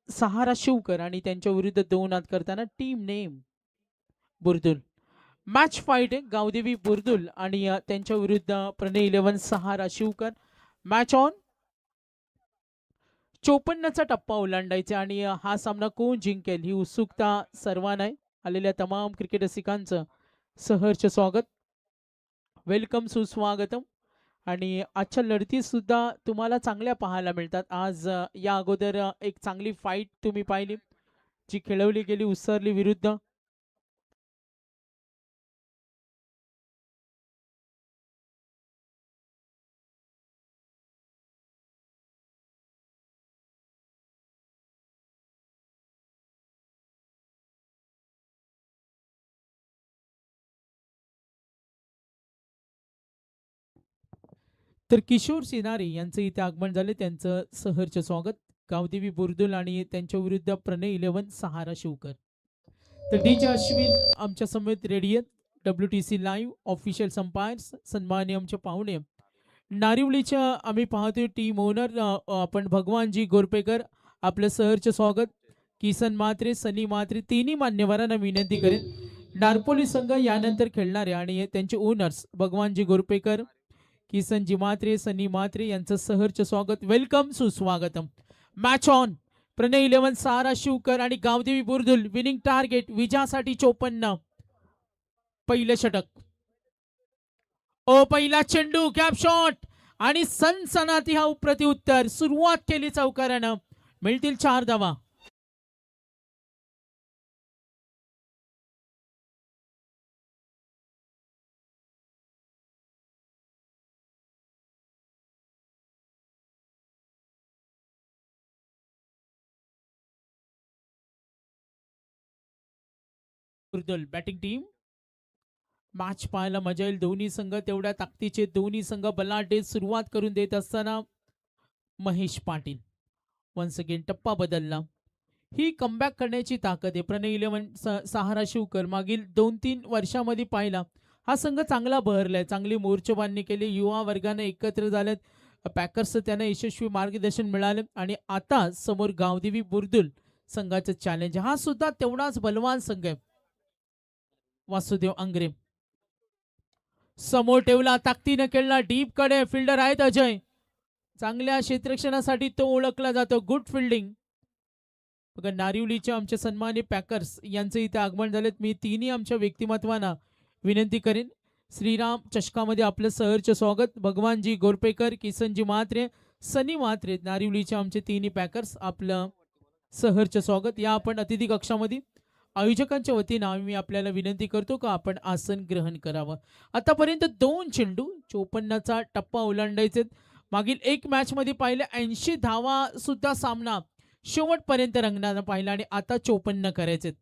सहारा शिवकर आणि त्यांच्या विरुद्ध 2 नाद करताना team name Burdul. Match fight आहे गावदेवी बुर्दुल आणि त्यांच्या विरुद्ध प्रणय 11 सहारा शिवकर. Match on. 54चा टप्पा ओलांडायचा आणि हा सामना कोण जिंकेल ही उत्सुकता सर्वांना आहे. आलेल्या तमाम क्रिकेट रसिकांचं सहर्ष स्वागत, वेलकम, सुस्वागतम. आणि आजच्या लढती सुद्धा तुम्हाला चांगल्या पाहायला मिळतात. आज या अगोदर एक चांगली फाईट तुम्ही पाहिली जी खेळवली गेली उसरली विरुद्ध. तर किशोर सिनारे यांचं इथे आगमन झाले, त्यांचं सहर्ष स्वागत. गावदेवी बुर्दुल आणि त्यांच्या विरुद्ध प्रणय 11 सहारा शिवकर. तर डीजे अश्विन आमच्या समेत रेडी आहेत. WTC लाईव्ह ऑफिशियल संपायर्स सन्माननीय आमचे पाहुणे नारिवलीच्या आम्ही पाहतोय टीम ओनर आपण भगवानजी गोरपेकर, आपलं सहर्ष स्वागत. किसन म्हात्रे, सनी म्हात्रे, तिन्ही मान्यवरांना विनंती करेन. नारपोली संघ यानंतर खेळणारे आणि त्यांचे ओनर्स भगवानजी गोरपेकर, किसनजी म्हात्रे, सनी म्हात्रे यांचं सहर्ष स्वागत, वेलकम, सुस्वागतम. Match on. प्रणय 11 सहारा शिवकर आणि गावदेवी बुर्दुल. विनिंग टार्गेट विजयासाठी 54. पहिलं षटक. पहिला चेंडू, कॅप शॉट आणि सनसनाती हा प्रत्युत्तर. सुरुवात केली चौकारानं. मिळतील 4 धावा. बुर्दुल बॅटिंग टीम. मॅच पाहायला मजा येईल. दोन्ही संघ तेवढ्या ताकदीचे, दोन्ही संघ बलाढ्य सुरुवात करून देत असताना महेश पाटील वन्स अगेन टप्पा बदलला. ही कमबॅक करण्याची ताकद आहे. प्रणय 11 सहारा शिवकर मागील 2-3 वर्षामध्ये पाहिला हा संघ चांगला बहरलाय, चांगली मोर्चेबांधणी केली, युवा वर्गाने एकत्र झालेत, पॅकर्सचं त्यांना यशस्वी मार्गदर्शन मिळालं आणि आता समोर गावदेवी बुर्दुल संघाचं चॅलेंज. हा सुद्धा तेवढाच बलवान संघ आहे. वासुदेव अंग्रे समोर ठेवला, ताकदीने खेळला, डीप कडे फिल्डर आहेत अजय. चांगल्या क्षेत्ररक्षणासाठी तो ओळखला जातो. Good fielding. बघा नारिवलीचे आमचे सन्मानी पॅकर्स यांचे इथे आगमन झालेत. मी तिन्ही आमच्या व्यक्तिमत्वांना विनंती करेन. श्रीराम चषकामध्ये आपलं सहर्ष स्वागत. भगवानजी गोरपेकर, किसनजी म्हात्रे, सनी म्हात्रे, नारिवलीचे आमचे तिन्ही पॅकर्स आपलं सहर्ष स्वागत. या आपण अतिथी कक्षामध्ये. आयोजकांच्या वतीनं आम्ही आपल्याला विनंती करतो का आपण आसन ग्रहण करावं. आतापर्यंत 2 चेंडू 54चा टप्पा ओलांडायचे. मागील एक मॅच मध्ये पाहिलं 80 धावा सुद्धा सामना शेवटपर्यंत रंगणारा पाहिला आणि आता 54 करायचे.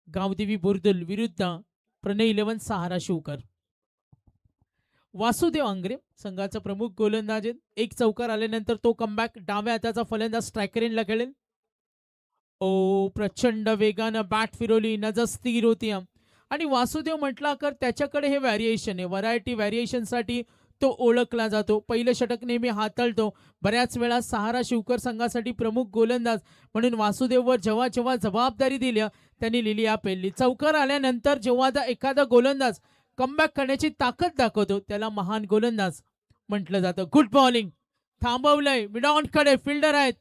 गावदेवी बुर्दुल विरुद्ध प्रणय 11 सहारा शिवकर. वासुदेव अंग्रे संघाचा प्रमुख गोलंदाज आहेत. एक चौकार आल्यानंतर तो कमबॅक डाव्या हाताचा फलंदाज स्ट्रायकरेनला खेळेल. ओ प्रचंड वेगानं बॅट फिरवली, नजर स्थिर होती आणि वासुदेव म्हटला कर त्याच्याकडे हे व्हॅरिएशन आहे. व्हरायटी व्हॅरिएशनसाठी तो ओळखला जातो. पहिलं षटक नेहमी हाताळतो. बऱ्याच वेळा सहारा शिवकर संघासाठी प्रमुख गोलंदाज म्हणून वासुदेववर जेव्हा जेव्हा जबाबदारी दिली त्यांनी लिलिया पेलली. चौकार आल्यानंतर जेव्हा एखादा गोलंदाज कमबॅक करण्याची ताकद दाखवतो त्याला महान गोलंदाज म्हटलं जातं. गुड बॉलिंग, थांबवलंय, मिडॉनकडे फिल्डर आहेत.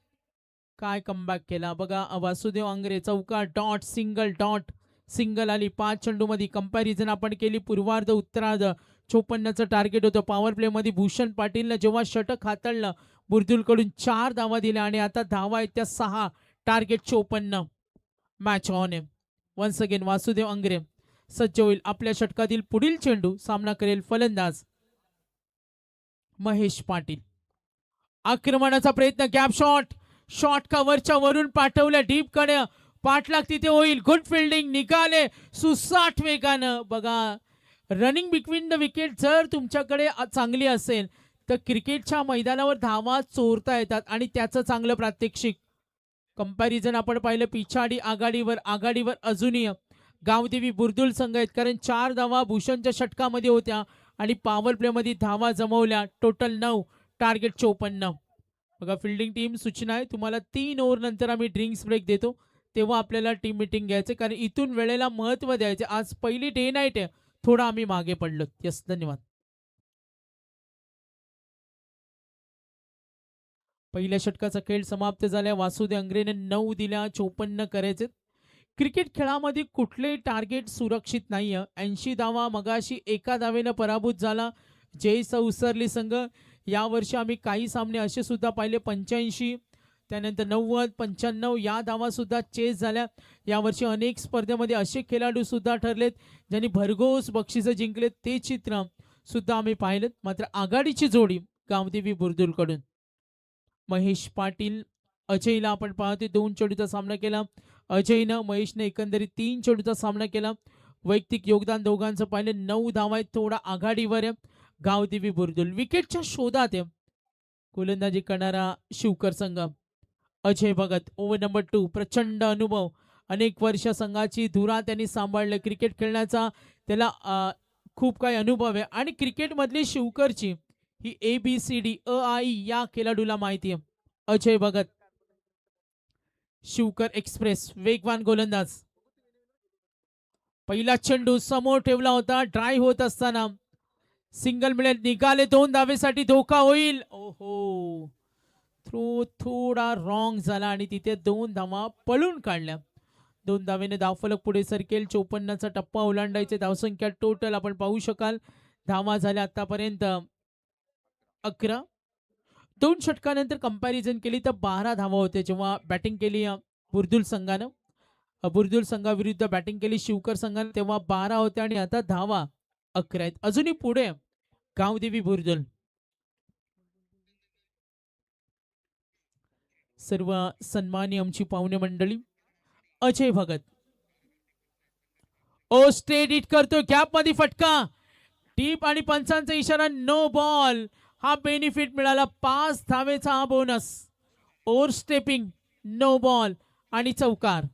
काय कमबॅक केला बघा वासुदेव अंग्रे. चौकार, डॉट, सिंगल, डॉट, सिंगल आली. 5 चेंडूमध्ये कंपॅरिझन आपण केली. पूर्वार्ध उत्तरार्ध 54चं टार्गेट होतं. पॉवर प्ले मध्ये भूषण पाटीलनं जेव्हा षटक हाताळलं बुर्दुलकडून 4 धावा दिल्या आणि आता धावा आहेत त्या 6. टार्गेट 54. मॅच ऑन आहे. वन्स अगेन वासुदेव अंग्रे सज्ज होईल. आपल्या षटकातील पुढील चेंडू सामना करेल फलंदाज महेश पाटील. आक्रमणाचा प्रयत्न, गॅप शॉट, शॉट कव्हरच्या वरून पाठवलं डीप कडे. पाठलाग तिथे होईल. गुड फिल्डिंग, निघाले सुसाट वेगानं. बघा रनिंग बिटवीन द विकेट जर तुमच्याकडे चांगली असेल तर क्रिकेटच्या मैदानावर धावा चोरता येतात आणि त्याचं चांगलं प्रात्यक्षिक. कंपॅरिझन आपण पाहिलं पिछाडी आघाडीवर अजूनही गावदेवी बुर्दुल संघ आहेत, कारण 4 धावा भूषणच्या षटकामध्ये होत्या आणि पॉवर प्ले मध्ये धावा जमवल्या. टोटल 9. टार्गेट 54. बघा फिल्डिंग टीम सूचना आहे तुम्हाला 3 ओव्हर नंतर आम्ही ड्रिंक्स ब्रेक देतो तेव्हा आपल्याला टीम मिटिंग घ्यायचं, कारण इथून वेळेला महत्व द्यायचे. आज पहिली डे नाईट आहे, थोडा आम्ही मागे पडलो. यस, धन्यवाद. पहिल्या षटकाचा खेळ समाप्त झाला. वासुदेव अंग्रेने 9 दिल्या, 54 करायचे. क्रिकेट खेळामध्ये कुठलेही टार्गेट सुरक्षित नाहीये. 80 धावा मगाशी एका धावेनं पराभूत झाला जयस उसरली संघ. यावर्षी आम्ही काही सामने असे सुद्धा पाहिले 85, त्यानंतर 90, 95 या धावा सुद्धा चेस झाल्या. यावर्षी अनेक स्पर्धेमध्ये असे खेळाडू सुद्धा ठरलेत ज्यांनी भरघोस बक्षिसं जिंकलेत. ते चित्र सुद्धा आम्ही पाहिलेत. मात्र आघाडीची जोडी गावदेवी बुर्दुलकडून महेश पाटील अजयला आपण पाहतोय 2 चेंडूचा सामना केला. अजयनं महेशने एकंदरीत 3 चेंडूचा सामना केला. वैयक्तिक योगदान दोघांचं पाहिलं 9 धावा आहेत. थोडा आघाडीवर आहे गावदेवी बुर्दुल. विकेटच्या शोधात आहे गोलंदाजी करणारा शिवकर संघ. Ajay Bhagat over number 2. प्रचंड अनुभव, अनेक वर्ष संघाची धुरा त्यांनी सांभाळलं. क्रिकेट खेळण्याचा त्याला खूप काही अनुभव आहे आणि क्रिकेटमधली शिवकरची ही ABCD अ या खेळाडूला माहिती आहे. अजय भगत शिवकर एक्सप्रेस वेगवान गोलंदाज. पहिला चेंडू समोर ठेवला होता, ड्राय होत असताना सिंगल मिळेल, निघाले 2 धावेसाठी, धोका होईल. ओहो, थ्रो थोडा रॉंग झाला आणि तिथे 2 धावा पळून काढल्या. 2 धावेने धावफलक पुढे सरकेल. 54चा टप्पा ओलांडायचे. धावसंख्या टोटल आपण पाहू शकाल. धावा झाल्या आतापर्यंत 11. 2 षटकानंतर कंपॅरिझन केली तर 12 धावा होते जेव्हा बॅटिंग केली बुर्दुल संघानं. बुर्दुल संघाविरुद्ध बॅटिंग केली शिवकर संघाने तेव्हा 12 होत्या आणि आता धावा 11 आहेत. अजूनही पुढे गावदेवी बुर्दुल. सर्व सन्मानी आमची पाहुणे मंडळी. अजय भगत ओ स्ट्रेट हिट करतो, गॅप मध्ये फटका, डीप आणि पंचांचा इशारा, नो बॉल. हा बेनिफिट मिळाला. 5 धावेचा हा bonus. Over stepping, no ball आणि चौकार.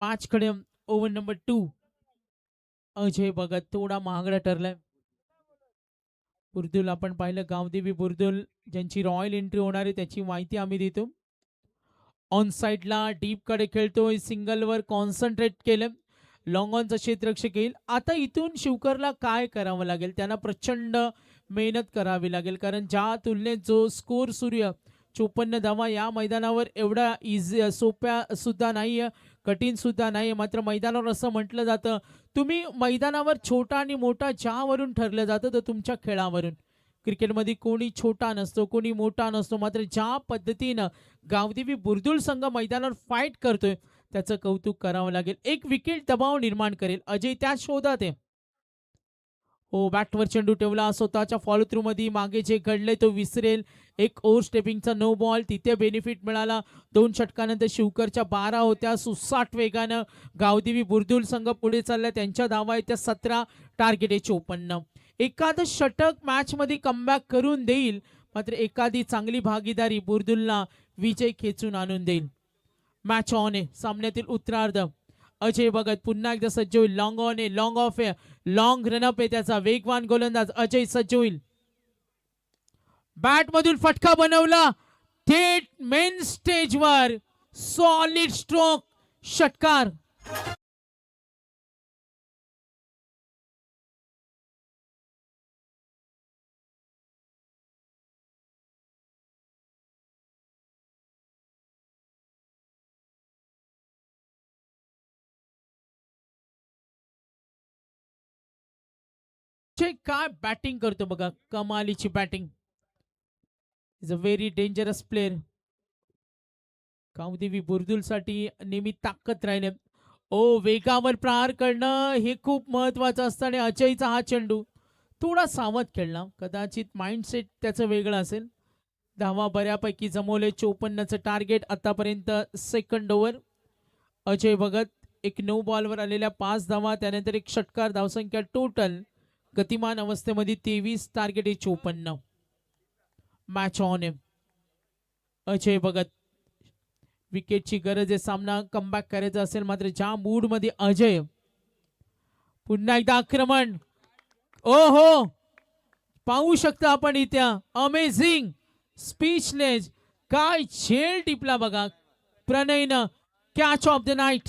पाच कडे ओव्हर नंबर 2. अजय भगत थोडा महागडा ठरलाय. बुर्दुल आपण पाहिलं गावदेवी बुर्दुल ज्यांची रॉयल एंट्री होणार आहे त्याची माहिती आम्ही देतो. ऑन साइडला डीप कडे खेळतोय, सिंगलवर कॉन्सन्ट्रेट केलं. लॉंग ऑनचा क्षेत्ररक्षक येईल. आता इथून शिवकरला काय करावं लागेल, त्यांना प्रचंड मेहनत करावी लागेल, कारण ज्या तुलनेत जो स्कोर सूर्य 54 धावा या मैदानावर एवढा इझी सोप्या सुद्धा नाहीये, कठीण सुद्धा नाहीये. मात्र मैदानावर असं म्हटलं जातं, तुम्ही मैदानावर छोटा आणि मोठा ज्यावरून ठरलं जातं तर तुमच्या खेळावरून. क्रिकेटमध्ये कोणी छोटा नसतो, कोणी मोठा नसतो, मात्र ज्या पद्धतीनं गावदेवी बुर्दुल संघ मैदानावर फाईट करतोय त्याचं कौतुक करावं लागेल. एक विकेट दबाव निर्माण करेल. अजय त्या शोधात आहे. हो, बॅटवर चेंडू ठेवला, स्वतःच्या फॉलो थ्रू मध्ये मागे जे घडले तो विसरेल. एक ओव्हर स्टेपिंगचा नो बॉल, तिथे बेनिफिट मिळाला. 2 षटकानंतर शिवकरच्या 12 होत्या. सुसाट वेगानं गावदेवी बुर्दुल संघ पुढे चालला. त्यांच्या धावा आहेत त्या 17, टार्गेट आहे 54. एखादं षटक मॅच मध्ये कमबॅक करून देईल, मात्र एखादी चांगली भागीदारी बुर्दुलला विजय खेचून आणून देईल. मॅच ऑन आहे, सामन्यातील उत्तरार्ध. अजय भगत पुन्हा एकदा सज्ज होईल. लॉंग ऑन आहे, लॉंग ऑफ आहे, लॉंग रनअप आहे त्याचा. वेगवान गोलंदाज अजय सज्ज होईल. बॅट मधून फटका बनवला, थेट मेन स्टेजवर सॉलिड स्ट्रोक, षटकार. काय बॅटिंग करतो बघा, कमालीची batting. Is a very dangerous player. Gavdevi Burdul साठी नेहमी ताकद राहिले. ओ, वेगावर प्रहार करणं हे खूप महत्वाचं असतं. आणि अजयचा हा चेंडू थोडा सावध खेळला, कदाचित माइंडसेट त्याचं वेगळं असेल. धावा बऱ्यापैकी जमवले. 54चं टार्गेट आतापर्यंत. Second over. अजय भगत एक नो बॉलवर आलेल्या 5 धावा, त्यानंतर एक षटकार. धावसंख्या टोटल गतिमान अवस्थेमध्ये 23, टार्गेट आहे 54. मॅच ऑन आहे. अजय भगत, विकेटची गरज आहे, सामना कमबॅक करायचा असेल, मात्र ज्या मूड मध्ये अजय. पुन्हा एकदा आक्रमण. ओ हो, पाहू शकता आपण इथे अमेझिंग, स्पीचलेस. काय झेल टिपला बघा प्रणयनं. Catch of the night.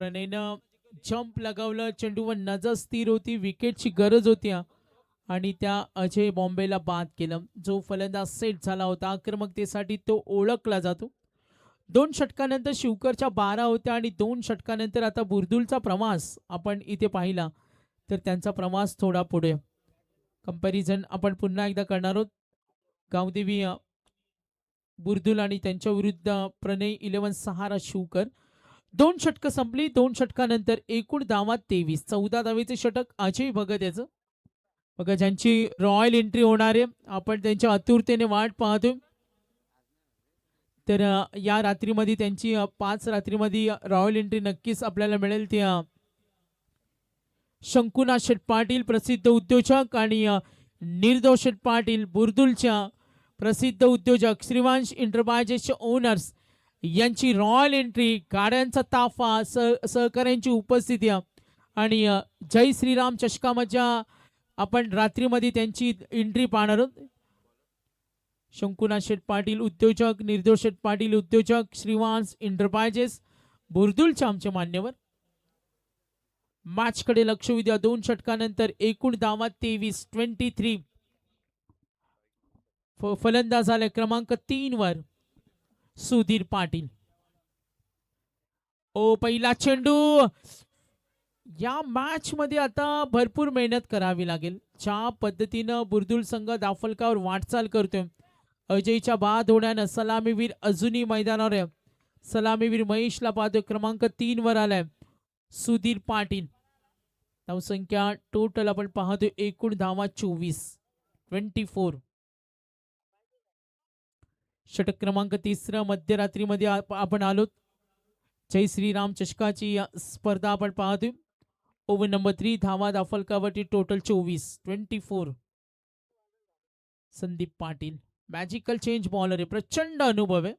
प्रणयनं जंप लगावलं, चेंडूवर नजर स्थिर होती, विकेटची गरज होती आणि त्या अजय बॉम्बेला बाद केलं. जो फलंदाज सेट झाला होता आक्रमकतेसाठी तो ओळखला जातो. 2 षटकानंतर शिवकरच्या 12 होत्या आणि 2 षटकानंतर आता बुर्दुलचा प्रवास आपण इथे पाहिला तर त्यांचा प्रवास थोडा पुढे. कंपॅरिझन आपण पुन्हा एकदा करणार आहोत. गावदेवी बुर्दुल आणि त्यांच्या विरुद्ध प्रणय 11 सहारा शिवकर. 2 षटकं संपली. 2 षटकानंतर एकूण धावा 23. 14 धावेचे षटक अजय भगत याचं बघा, ज्यांची रॉयल एंट्री होणार आहे. आपण त्यांच्या आतुरतेने वाट पाहतोय. तर या रात्रीमध्ये त्यांची 5 रात्रीमध्ये रॉयल एंट्री नक्कीच आपल्याला मिळेल. ती शंकुनाथ शेठ पाटील प्रसिद्ध उद्योजक आणि निर्दोष शेठ पाटील बुर्दुलच्या प्रसिद्ध उद्योजक, श्रीवांश एंटरप्राइजेसचे ओनर्स यांची रॉयल एंट्री, गाड्यांचा ताफा, सहकाऱ्यांची उपस्थिती आणि जय श्रीराम चषकामध्ये आपण रात्रीमध्ये त्यांची एंट्री पाहणार आहोत. शंकुनाथ शेठ पाटील उद्योजक, निर्दोष शेठ पाटील उद्योजक, श्रीवांश एंटरप्राइजेस बुर्दुलचे आमचे मान्यवर. मॅच कडे लक्ष द्या. 2 षटकानंतर एकूण धावा 23, 23. फलंदाज आले क्रमांक 3 वर सुधीर पाटील. ओ, पहिला चेंडू. या मॅच मध्ये आता भरपूर मेहनत करावी लागेल. ज्या पद्धतीनं बुर्दुल संघ दाफलकावर वाटचाल करतोय, अजयच्या बाद होण्यानं सलामीवीर अजूनही मैदानावर आहे. सलामीवीर महेशला पाहतोय, क्रमांक 3 वर आलाय सुधीर पाटील. धावसंख्या टोटल आपण पाहतोय एकूण धावा 24, 24. षटक क्रमांक 3 मध्यरात्रीमध्ये आपण आलोत. जय श्रीराम चषकाची स्पर्धा आपण पाहतोय. ओव्हर नंबर 3 धावा दाफलकावरती total 24. Sandeep Patil magical change bowler आहे, प्रचंड अनुभव आहे.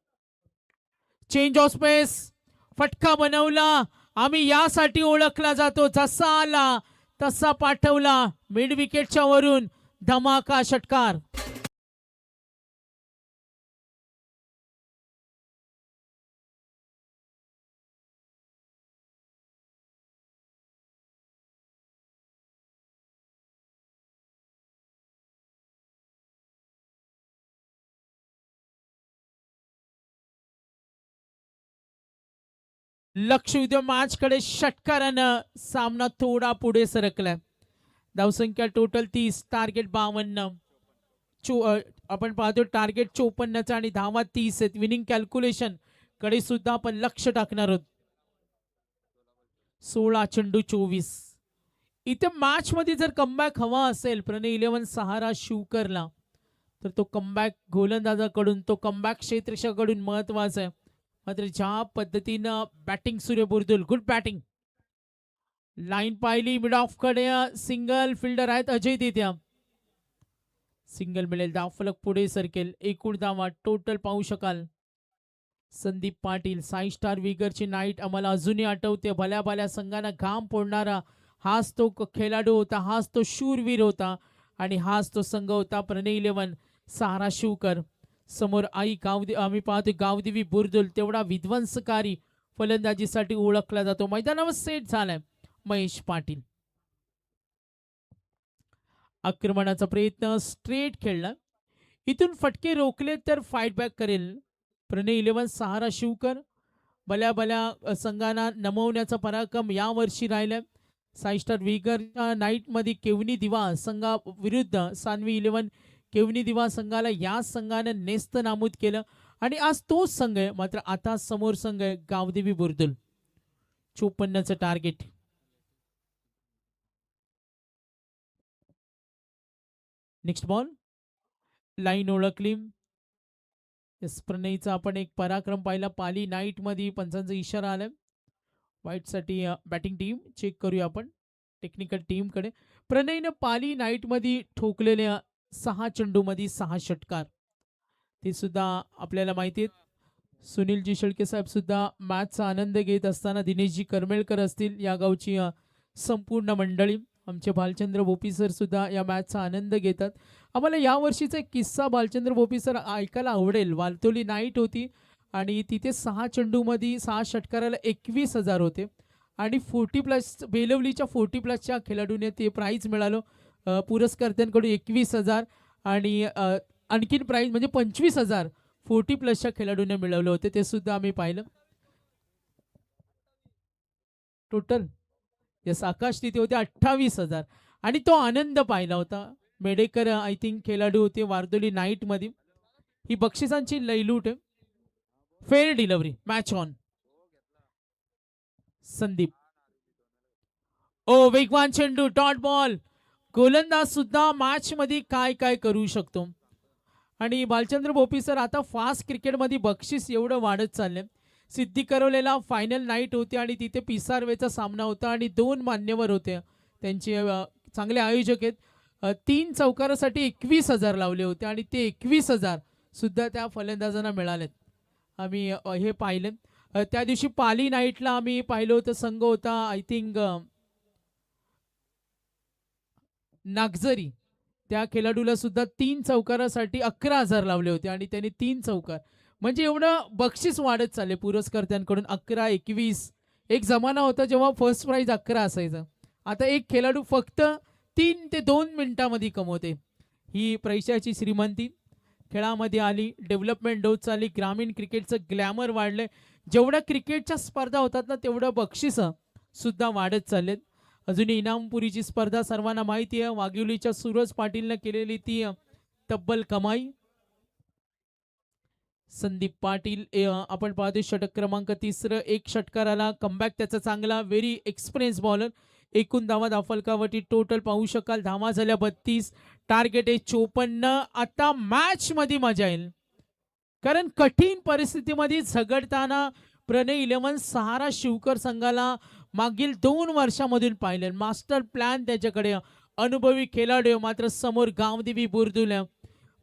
चेंज ऑफ स्पेस फटका बनवला. आम्ही यासाठी ओळखला जातो, जसा आला तसा पाठवला मिड विकेटच्या वरून धमाका षटकार. लक्ष उद्या मॅच कडे षटकारानं सामना थोडा पुढे सरकलाय. धावसंख्या टोटल 30, टार्गेट 52. आपण पाहतो टार्गेट 54चा आणि धावा 30 आहेत. विनिंग कॅल्क्युलेशन कडे सुद्धा आपण लक्ष टाकणार आहोत. 16 चेंडू 24. इथे मॅच मध्ये जर कमबॅक हवा असेल प्रणय 11 सहारा शिवकरला, तर तो कमबॅक गोलंदाजाकडून, तो कमबॅक क्षेत्ररक्षकाकडून महत्वाचा आहे. मात्र ज्या पद्धतीनं बॅटिंग सूर्य बुर्दुल, गुड बॅटिंग. लाईन पाहिली मिड ऑफ कडे, सिंगल फिल्डर आहेत अजय देत्या. सिंगल मिळेल, धावफलक पुढे सरकेल. एकूण धावा टोटल पाहू शकाल. संदीप पाटील 6 स्टार विगरची नाईट आम्हाला अजूनही आठवते. भल्या भल्या संघांना घाम फोडणारा हाच तो खेळाडू होता, हाच तो शूरवीर होता आणि हाच तो संघ होता प्रणय 11 सहारा शिवकर. समोर आई आम्ही पाहतो गावदेवी बुर्दुल, तेवढा विध्वंसकारी फलंदाजीसाठी ओळखला जातो. मैदानावर सेट झालाय महेश पाटील. आक्रमणाचा प्रयत्न स्ट्रेट खेळला. इथून फटके रोखले तर फाईट बॅक करेल प्रणय 11 सहारा शिवकर. भल्या भल्या संघांना नमवण्याचा पराक्रम यावर्षी राहिलाय. 6 स्टार विगर नाईट मध्ये केवनी दिवा संघा विरुद्ध सान्वी 11 केवनी दिवा संघाला या संघानं नेस्त नामूद केलं आणि आज तोच संघ आहे. मात्र आता समोर संघ आहे गावदेवी बुर्दुल. 54चं टार्गेट. Next ball. लाईन ओळखली. प्रणयचा आपण एक पराक्रम पाहिला. पाली नाईट मध्ये पंचांचा इशारा आलाय. वाईट साठी बॅटिंग टीम चेक करूया आपण टेक्निकल टीम कडे. प्रणयनं पाली नाईट मध्ये ठोकलेल्या 6 चेंडू मध्ये 6 षटकार, ते सुद्धा आपल्याला माहिती आहेत. सुनीलजी शेळके साहेब सुद्धा मॅचचा आनंद घेत असताना, दिनेशजी करमेळकर असतील, या गावची संपूर्ण मंडळी, आमचे भालचंद्र भोपी सर सुद्धा या मॅचचा आनंद घेतात. आम्हाला या वर्षीचा एक किस्सा भालचंद्र भोपी सर ऐकायला आवडेल. वालतोली नाईट होती आणि तिथे 6 चेंडू मध्ये 6 षटकाराला 21,000 होते आणि 40+ बेलवलीच्या 40+ खेळाडूने ते प्राईज मिळालं. पुरस्कर्त्यांकडून 21,000 आणि आणखीन प्राईज म्हणजे 25,000 40+ खेळाडूंना मिळवले होते. ते सुद्धा आम्ही पाहिलं. टोटल यस आकाश तिथे होते 28,000 आणि तो आनंद पाहिला होता. मेडेकर आय थिंक खेळाडू होते वारदोली नाईट मध्ये. ही बक्षिसांची लयलूट आहे. Fair delivery, match on. Sandeep वेगवान चेंडू, डॉट बॉल. गोलंदाज सुद्धा मॅच मध्ये काय काय करू शकतो. आणि भालचंद्र भोपी सर आता फास्ट क्रिकेटमध्ये बक्षीस एवढं वाढत चाललंय. सिद्धी करवलेला फायनल नाईट होती आणि तिथे पिसारवेचा सामना होता आणि 2 मान्यवर होते, त्यांचे चांगले आयोजक आहेत. 3 चौकारासाठी 21,000 लावले होते आणि ते 21,000 सुद्धा त्या फलंदाजांना मिळालेत. आम्ही हे पाहिलं. त्या दिवशी पाली नाईटला आम्ही पाहिलं होतं. संघ होता आय थिंक नागझरी. त्या खेळाडूला सुद्धा 3 चौकारासाठी 11,000 लावले होते आणि त्याने 3 चौकार. म्हणजे एवढं बक्षीस वाढत चालले पुरस्कर्त्यांकडून. 11, 21. एक जमाना होता जेव्हा फर्स्ट प्राइज 11 असायचं. आता एक खेळाडू फक्त 3 ते 2 मिनिटांमध्ये कमवते. ही पैशाची श्रीमंती खेळामध्ये आली. डेव्हलपमेंट होत चालली. ग्रामीण क्रिकेटचं ग्लॅमर वाढलंय. जेवढ्या क्रिकेटच्या स्पर्धा होतात ना तेवढं बक्षीस सुद्धा वाढत चाललेत. अजूनही इनामपुरीची स्पर्धा सर्वांना माहिती आहे. वाघिवलीच्या सूरज पाटीलने केलेली ती तब्बल कमाई. संदीप पाटील आपण पाहतो षटक क्रमांक 3. 1 षटकाराला कमबॅक त्याचा चांगला. Very experience bowler. एकूण धावा दाफलकावरती टोटल पाहू शकाल. धावा झाल्या 32. टार्गेट आहे 54. आता मॅच मध्ये मजा येईल. कारण कठीण परिस्थितीमध्ये झगडताना प्रणय 11 सहारा शिवकर संघाला मागील 2 वर्षामधून पाहिले. मास्टर प्लॅन त्याच्याकडे, अनुभवी खेळाडू, मात्र समोर गावदेवी बुर्दुल,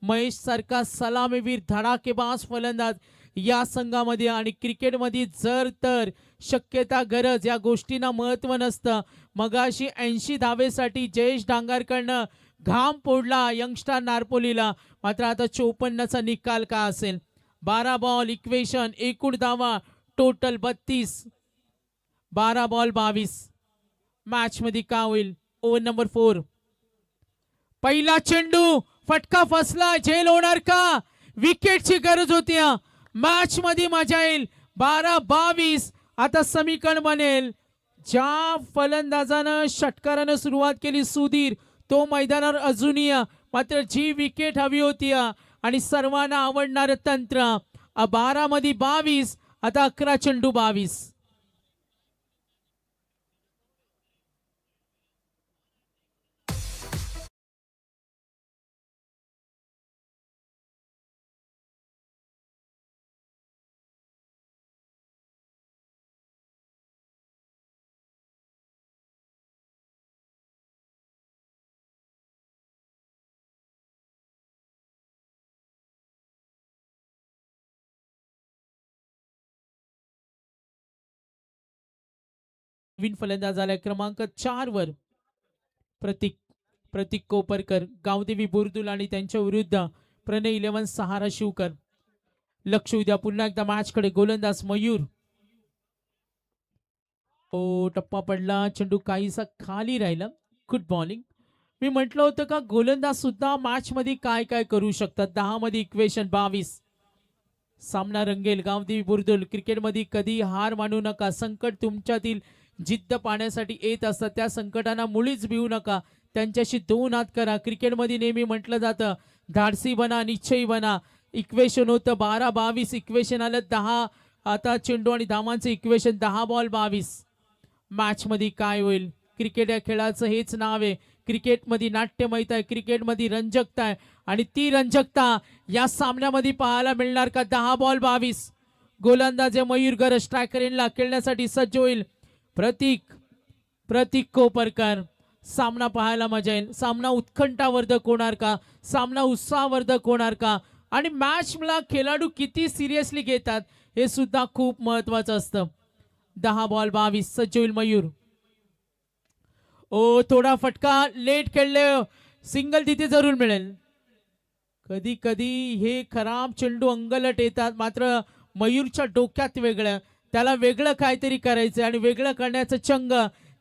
महेश सारखा सलामीवीर, धडाकेबाज फलंदाज या संघामध्ये. आणि क्रिकेटमध्ये जर तर शक्यता, गरज या गोष्टींना महत्व नसतं. मगाशी 80 धावेसाठी जयेश डांगरकडनं घाम फोडला यंगस्टार नारपोलीला, मात्र आता 54चा निकाल का असेल. 12 बॉल इक्वेशन, एकूण धावा टोटल 32, 12 बॉल 22. मॅच मध्ये का होईल. Over number 4. पहिला चेंडू, फटका फसला, झेल होणार का. विकेटची गरज होती. मॅच मध्ये मजा येईल. 12-22 आता समीकरण बनेल. ज्या फलंदाजानं षटकारानं सुरुवात केली सुधीर, तो मैदानावर अजूनही, मात्र जी विकेट हवी होती आणि सर्वांना आवडणारं तंत्र. 12 मध्ये 22, आता 11 चेंडू 22. नवीन फलंदाज आलाय क्रमांक 4 वर प्रतीक कोपरकर, गावदेवी बुर्दुल आणि त्यांच्या विरुद्ध प्रणय 11 सहारा शिवकर. लक्ष उद्या पुन्हा एकदा मॅच कडे. गोलंदाज मयूर. ओ, टप्पा पडला, चेंडू काहीसा खाली राहिला. Good bowling. मी म्हटलं होतं का गोलंदाज सुद्धा मॅच मध्ये काय काय करू शकतात. 10 मध्ये इक्वेशन 22. सामना रंगेल. गावदेवी बुर्दुल, क्रिकेटमध्ये कधी हार मानू नका. संकट तुमच्यातील जिद्द पाहण्यासाठी येत असतात. त्या संकटांना मुळीच भिवू नका. त्यांच्याशी 2 हात करा. क्रिकेटमध्ये नेहमी म्हटलं जातं धाडसी बना, निश्चयी बना. इक्वेशन होतं 12-22, इक्वेशन आलं 10. आता चेंडू आणि धावांचं इक्वेशन 10 बॉल 22. मॅच मध्ये काय होईल. क्रिकेट या खेळाचं हेच नाव आहे. क्रिकेटमध्ये नाट्यमयता आहे, क्रिकेटमध्ये रंजकता आहे, आणि ती रंजकता या सामन्यामध्ये पाहायला मिळणार का. 10 बॉल 22. गोलंदाज मयूर गरज स्ट्रायकर इनला खेळण्यासाठी सज्ज होईल. प्रतीक कोपरकर. सामना पाहायला मजा येईल. सामना उत्कंठावर्धक होणार का, सामना उत्साहवर्धक होणार का, आणि मॅचला खेळाडू किती सिरियसली घेतात हे सुद्धा खूप महत्वाचं असतं. 10 बॉल 22. सज्ज होईल मयूर. ओ, थोडा फटका लेट खेळले, सिंगल तिथे जरूर मिळेल. कधी कधी हे खराब चेंडू अंगलट येतात, मात्र मयूरच्या डोक्यात वेगळं, त्याला वेगळं काहीतरी करायचं आणि वेगळं करण्याचं चंग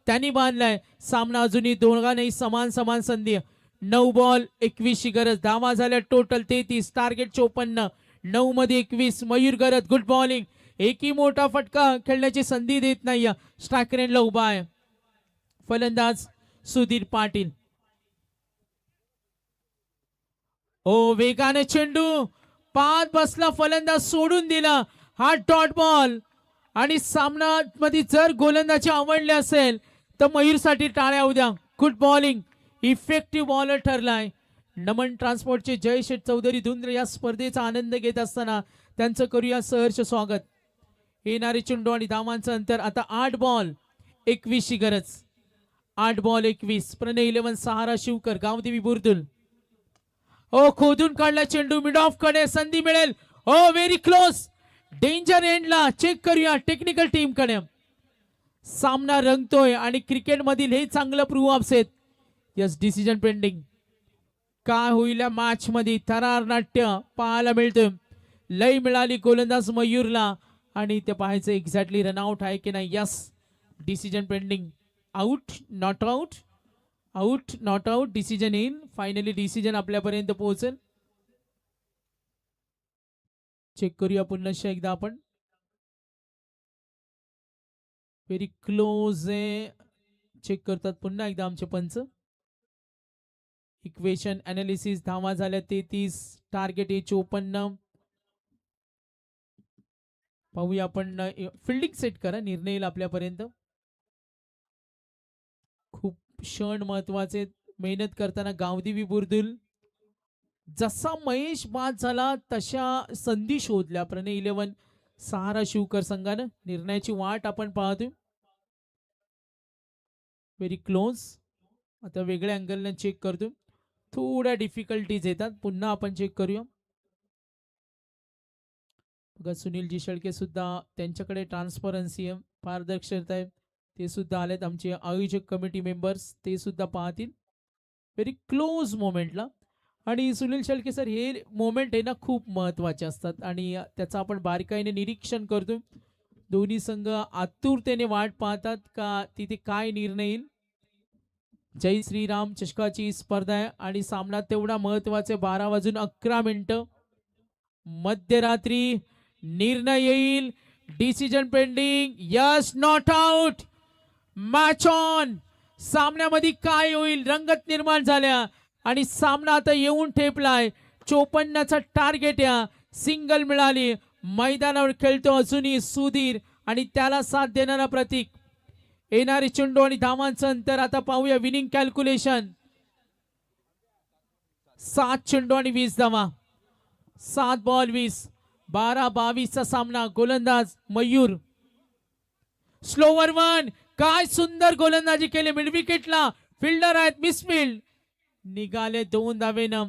त्यांनी बांधलाय. सामना अजूनही दोघांनाही समान संधी. 9 बॉल 21 गरज. धावा झाल्या टोटल 33, टार्गेट 54. 9 मध्ये 21. मयूर गरज. Good bowling. एकही मोठा फटका खेळण्याची संधी देत नाही. स्ट्रायकर एंडला उभा आहे फलंदाज सुधीर पाटील. ओ, वेगाने चेंडू पाच बसला, फलंदाज सोडून दिला. हा डॉट बॉल. आणि सामना मध्ये जर गोलंदाजी आवडले असेल तर मयूरसाठी टाळ्या उद्या. Good bowling. इफेक्टिव्ह बॉलर ठरलाय. नमन ट्रान्सपोर्टचे जयशेठ चौधरी धुंद्र या स्पर्धेचा आनंद घेत असताना त्यांचं करूया सहर्ष स्वागत. येणारे चेंडू आणि धावांचं अंतर आता 8 बॉल 21 गरज. 8 बॉल 21. प्रणय 11 सहारा शिवकर, गावदेवी बुर्दुल. ओ, खोदून काढला चेंडू मिड ऑफ कडे, संधी मिळेल. ओ, व्हेरी क्लोज. डेंजर एंडला. चेक करूया टेक्निकल टीम कडे. सामना रंगतोय आणि क्रिकेट मधील हे चांगलं प्रूव्ह आहेत. Yes, decision pending. काय होईल या मॅच मध्ये. थरार नाट्य पाहायला मिळतं. लय मिळाली गोलंदाज मयूरला आणि ते पाहायचं एक्झॅक्टली रनआउट आहे की नाही. Yes, decision pending. Out, not out, out not out. Decision येईल. फायनली डिसिजन आपल्यापर्यंत पोहोचेल. चेक करूया पुन्हा एकदा आपण. व्हेरी क्लोज आहे. चेक करतात पुन्हा एकदा आमचे पंच. Equation analysis. धावा झाल्या 33, टार्गेट आहे 54. पाहूया आपण. फिल्डिंग सेट करा, निर्णय येईल आपल्यापर्यंत. खूप क्षण महत्वाचे. मेहनत करताना गावदेवी बुर्दुल जसा महेश बाद झाला तशा संधी शोधल्या प्रणय 11 सहारा शिवकर संघानं. निर्णयाची वाट आपण पाहतोय. Very close. आता वेगळ्या अँगलने चेक करतो. थोड्या डिफिकल्टीज येतात. पुन्हा आपण चेक करूया. बघा सुनीलजी शेळके सुद्धा त्यांच्याकडे ट्रान्सपरन्सी आहे, पारदर्शकता आहे. ते सुद्धा आलेत. आमचे आयोजक कमिटी मेंबर्स ते सुद्धा पाहतील. व्हेरी क्लोज मोमेंटला. आणि सुनील शेळके सर हे मोमेंट आहे ना खूप महत्त्वाचे असतात आणि त्याचं आपण बारकाईने निरीक्षण करतो. दोन्ही संघ आतुरतेने वाट पाहतात का तिथे काय निर्णय येईल. जय श्रीराम चषकाची स्पर्धा आहे आणि सामना तेवढा महत्त्वाचे. 12:11 मध्यरात्री निर्णय येईल. Decision pending. Yes not out. Match on. सामन्यामध्ये काय होईल रंगत निर्माण झाल्या आणि सामना आता येऊन ठेपलाय. 54चा टार्गेट या. सिंगल मिळाली. मैदानावर खेळतो अजूनही सुधीर आणि त्याला साथ देणारा प्रतीक. येणारे चेंडू आणि धावांचं अंतर आता पाहूया. विनिंग कॅल्क्युलेशन 7 चेंडू आणि 20 धावा. 7 बॉल 20. 12-22चा सामना. गोलंदाज मयूर. Slower one. काय सुंदर गोलंदाजी केली. मिड विकेटला फिल्डर आहेत. मिसफिल्ड निघाले 2 धावेनं.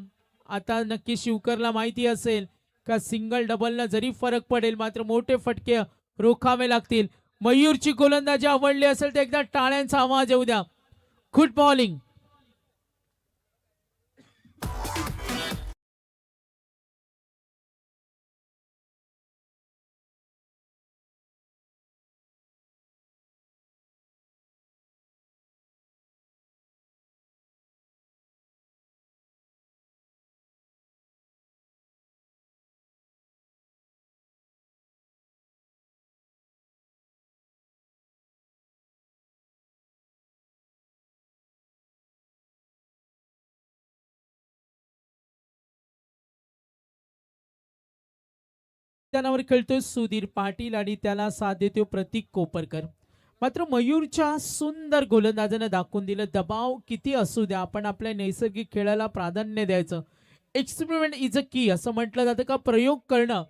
आता नक्की शिवकरला माहिती असेल का सिंगल डबलला जरी फरक पडेल मात्र मोठे फटके रोखावे लागतील. मयूरची गोलंदाजी आवडली असेल तर एकदा टाळ्यांचा आवाज येऊ द्या. Good bowling. मैदानावर खेळतोय सुधीर पाटील आणि त्याला साथ देतो प्रतीक कोपरकर. मात्र मयूरच्या सुंदर गोलंदाजानं दाखवून दिलं दबाव किती असू द्या आपण आपल्या नैसर्गिक खेळाला प्राधान्य द्यायचं. एक्सपेरिमेंट इज अ की असं म्हटलं जातं का प्रयोग करणं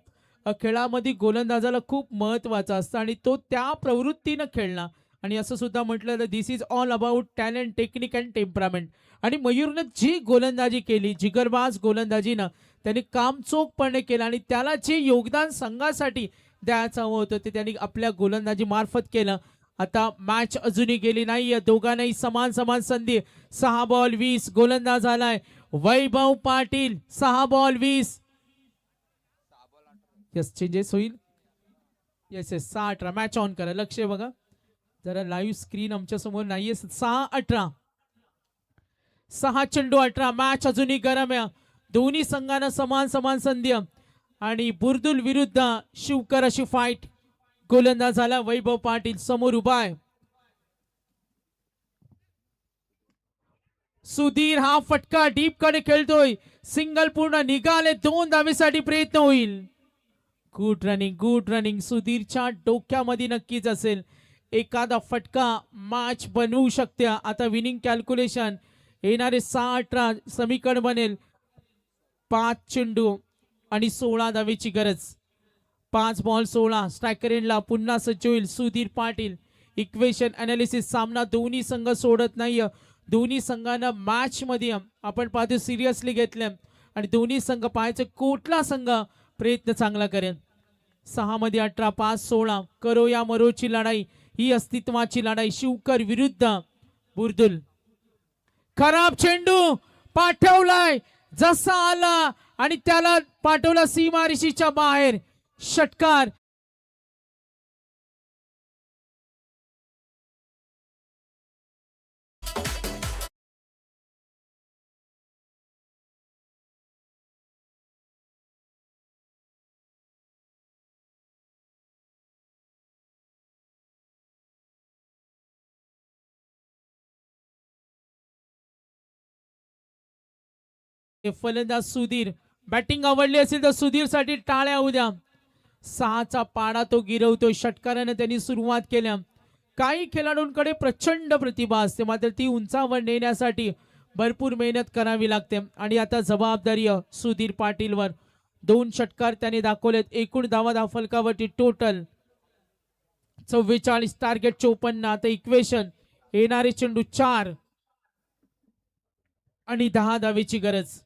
खेळामध्ये गोलंदाजाला खूप महत्वाचं असतं आणि तो त्या प्रवृत्तीनं खेळणं. आणि असं सुद्धा म्हटलं तर this is all about talent technique and temperament. आणि मयूरनं जी गोलंदाजी केली जिगरबाज गोलंदाजीनं त्यांनी कामचोखपणे केलं आणि त्याला जे योगदान संघासाठी द्यायचं हवं होतं ते त्यांनी आपल्या गोलंदाजी मार्फत केलं. आता मॅच अजूनही गेली नाही. दोघांनाही समान समान संधी. 6 बॉल 20. गोलंदाज आलाय वैभव पाटील. 6 बॉल 20. यस चेंजेस होईल. Yes yes 6-18. मॅच ऑन करा. लक्ष बघा जरा लाईव्ह स्क्रीन आमच्या समोर नाहीये. 6-18. 6 चेंडू 18. मॅच अजूनही गरम आहे. दोन्ही संघांना समान समान संधी आणि बुर्दुल विरुद्ध शिवकर अशी फाईट. गोलंदाज झाला वैभव पाटील समोर उभा आहे. सुधीर हा फटका डीप कडे खेळतोय. सिंगल पूर्ण निघाले. 2 धावेसाठी प्रयत्न होईल. Good running good running. सुधीरच्या डोक्यामध्ये नक्कीच असेल एखादा फटका मॅच बनवू शकते. आता विनिंग कॅल्क्युलेशन येणारे 6-18 समीकरण बनेल. 5 चेंडू आणि 16 धावेची गरज. 5 बॉल 16. स्ट्रायकर एंडला पुन्हा सज्ज होईल सुधीर पाटील. Equation analysis. सामना दोन्ही संघ सोडत नाही. दोन्ही संघांना मॅच मध्ये आपण पाहतो सिरियसली घेतलं आणि दोन्ही संघ पाहायचे कुठला संघ प्रयत्न चांगला करेल. 6 मध्ये 18. 5-16. करो या मरोची लढाई ही अस्तित्वाची लढाई. शिवकर विरुद्ध बुर्दुल. खराब चेंडू पाठवलाय जसा आला आणि त्याला पाठवला सीमारेषेच्या बाहेर. षटकार. फलंदाज सुधीर. बॅटिंग आवडली असेल तर सुधीर साठी टाळ्या होऊ द्या. 6चा पाडा तो गिरवतोय. षटकाराने त्यांनी सुरुवात केल्या. काही खेळाडूंकडे प्रचंड प्रतिभा असते मात्र ती उंचावर नेण्यासाठी भरपूर मेहनत करावी लागते आणि आता जबाबदारी सुधीर पाटीलवर. 2 षटकार त्याने दाखवलेत. एकूण धावा फलकावरती टोटल 44, टार्गेट 54. आता इक्वेशन येणारे चेंडू 4 आणि 10 धावेची गरज.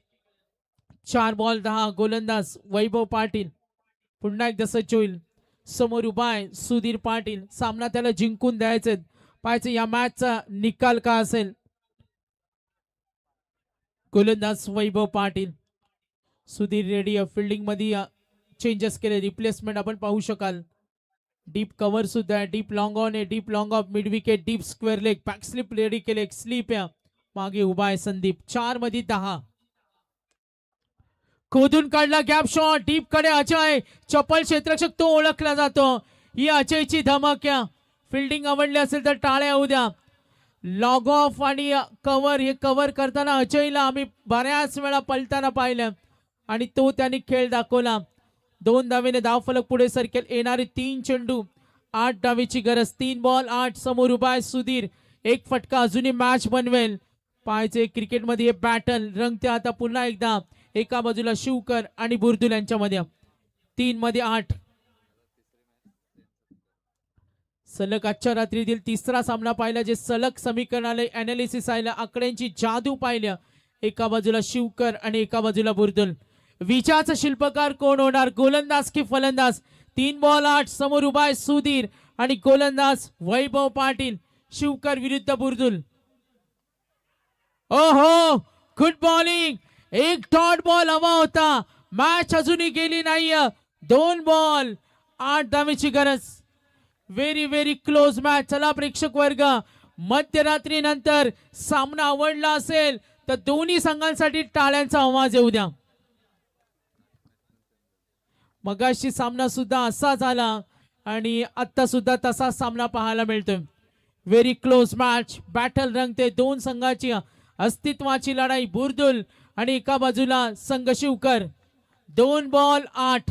4 बॉल 10. गोलंदाज वैभव पाटील पुन्हा एकदा सज्ज होईल. समोर उभा आहे सुधीर पाटील. सामना त्याला जिंकून द्यायचे. पाहायचं या मॅचचा निकाल का असेल. गोलंदाज वैभव पाटील. सुधीर रेडी. फिल्डिंग मध्ये चेंजेस केले. रिप्लेसमेंट आपण पाहू शकाल. डीप कव्हर सुद्धा आहे. डीप लॉंग ऑन आहे. Deep long of mid wicket. Deep square leg. Back slip ready केले. स्लिप आहे. मागे उभा आहे संदीप. 4 मध्ये 10. खोदून काढला गॅप शॉट. डीप कडे अजय. चपल क्षेत्ररक्षक तो ओळखला जातो. ही अजयची धमक आहे. फिल्डिंग आवडली असेल तर टाळ्या होऊ द्या. लॉग ऑफ आणि कव्हर हे कव्हर करताना अजयला आम्ही बऱ्याच वेळा पलताना पाहिलं आणि तो त्यांनी खेळ दाखवला. 2 धावेने धावफलक पुढे सरकेल. येणारे 3 चेंडू 8 धावेची गरज. 3 बॉल 8. समोर उभा आहे सुधीर. एक फटका अजूनही मॅच बनवेल. पाहायचे क्रिकेटमध्ये हे बॅटल रंगते आता पुन्हा एकदा. एका बाजूला शिवकर आणि बुर्दुल यांच्यामध्ये. 3 मध्ये 8. सलग आजच्या रात्रीतील तिसरा सामना पाहिला. जे सलग समीकरणालय अनालिसिस आहे. आकड्यांची जादू पाहिल्या. एका बाजूला शिवकर आणि एका बाजूला बुर्दुल. विजयाचा शिल्पकार कोण होणार. गोलंदाज की फलंदाज. 3 बॉल 8. समोर उभा आहे सुधीर आणि गोलंदाज वैभव पाटील. शिवकर विरुद्ध बुर्दुल. ओहो गुड बॉलिंग. एक डॉट बॉल हवा होता. मॅच अजूनही गेली नाही. 2 बॉल 8 धावेची गरज. Very very close match. चला प्रेक्षक वर्ग, मध्यरात्री नंतर सामना आवडला असेल तर दोन्ही संघांसाठी टाळ्यांचा आवाज येऊ द्या. मगाशी सामना सुद्धा असा झाला आणि आता सुद्धा तसा सामना पाहायला मिळतोय. Very close match. बॅटल रंगते. 2 संघाची अस्तित्वाची लढाई. बुर्दुल आणि एका बाजूला संघ शिवकर. 2 बॉल 8.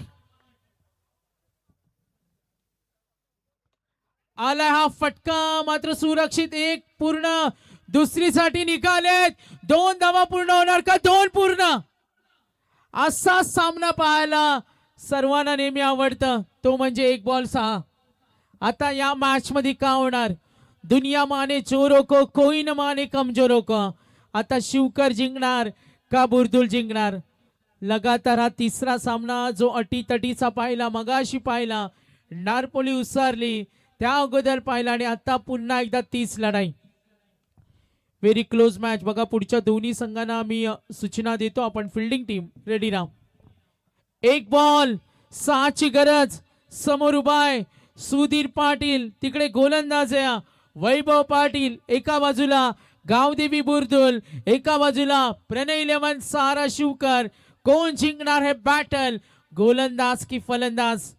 आलाय हा फटका मात्र सुरक्षित. 1 पूर्ण. दुसरीसाठी निघालेत. 2 धावा पूर्ण होणार का. 2 पूर्ण. असा सामना पाहायला सर्वांना नेहमी आवडतं. तो म्हणजे 1 बॉल 6. आता या मॅच मध्ये का होणार. दुनिया माने चोरों को कोई न माने कमजोरों को. आता शिवकर जिंकणार का बुर्दुल जिंकणार. लगातार हा तिसरा सामना जो अटीतटीचा पाहिला. मगाशी पाहिला. नारपोली उसारली. त्या अगोदर पाहिला आणि आता पुन्हा एकदा 30 लढाई. Very close match. बघा पुढच्या दोन्ही संघांना आम्ही सूचना देतो. आपण फिल्डिंग टीम रेडी राहा. 1 बॉल 6 ची गरज. समोर उभा आहे सुधीर पाटील. तिकडे गोलंदाज आहे वैभव पाटील. एका बाजूला गावदेवी बुर्दुल. एका बाजूला प्रणय 11 सहारा शिवकर. कोण जिंकणार हे बॅटल. गोलंदाज की फलंदाज.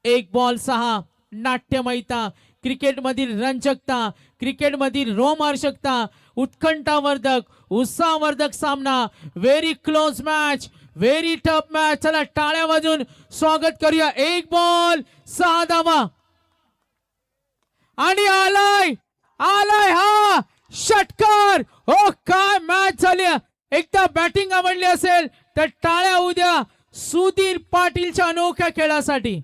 1 बॉल 6. नाट्यमयता. क्रिकेटमधील रंजकता. क्रिकेटमधील रोमांचकता. उत्कंठावर्धक उत्साहवर्धक सामना. Very close match. Very tough match. चला टाळ्या वाजून स्वागत करूया. 1 बॉल 6 धावा आणि आलाय हा षटकार. हो काय मॅच झाली. एकदा बॅटिंग आवडली असेल तर टाळ्या होऊ द्या सुधीर पाटीलच्या अनोख्या खेळासाठी.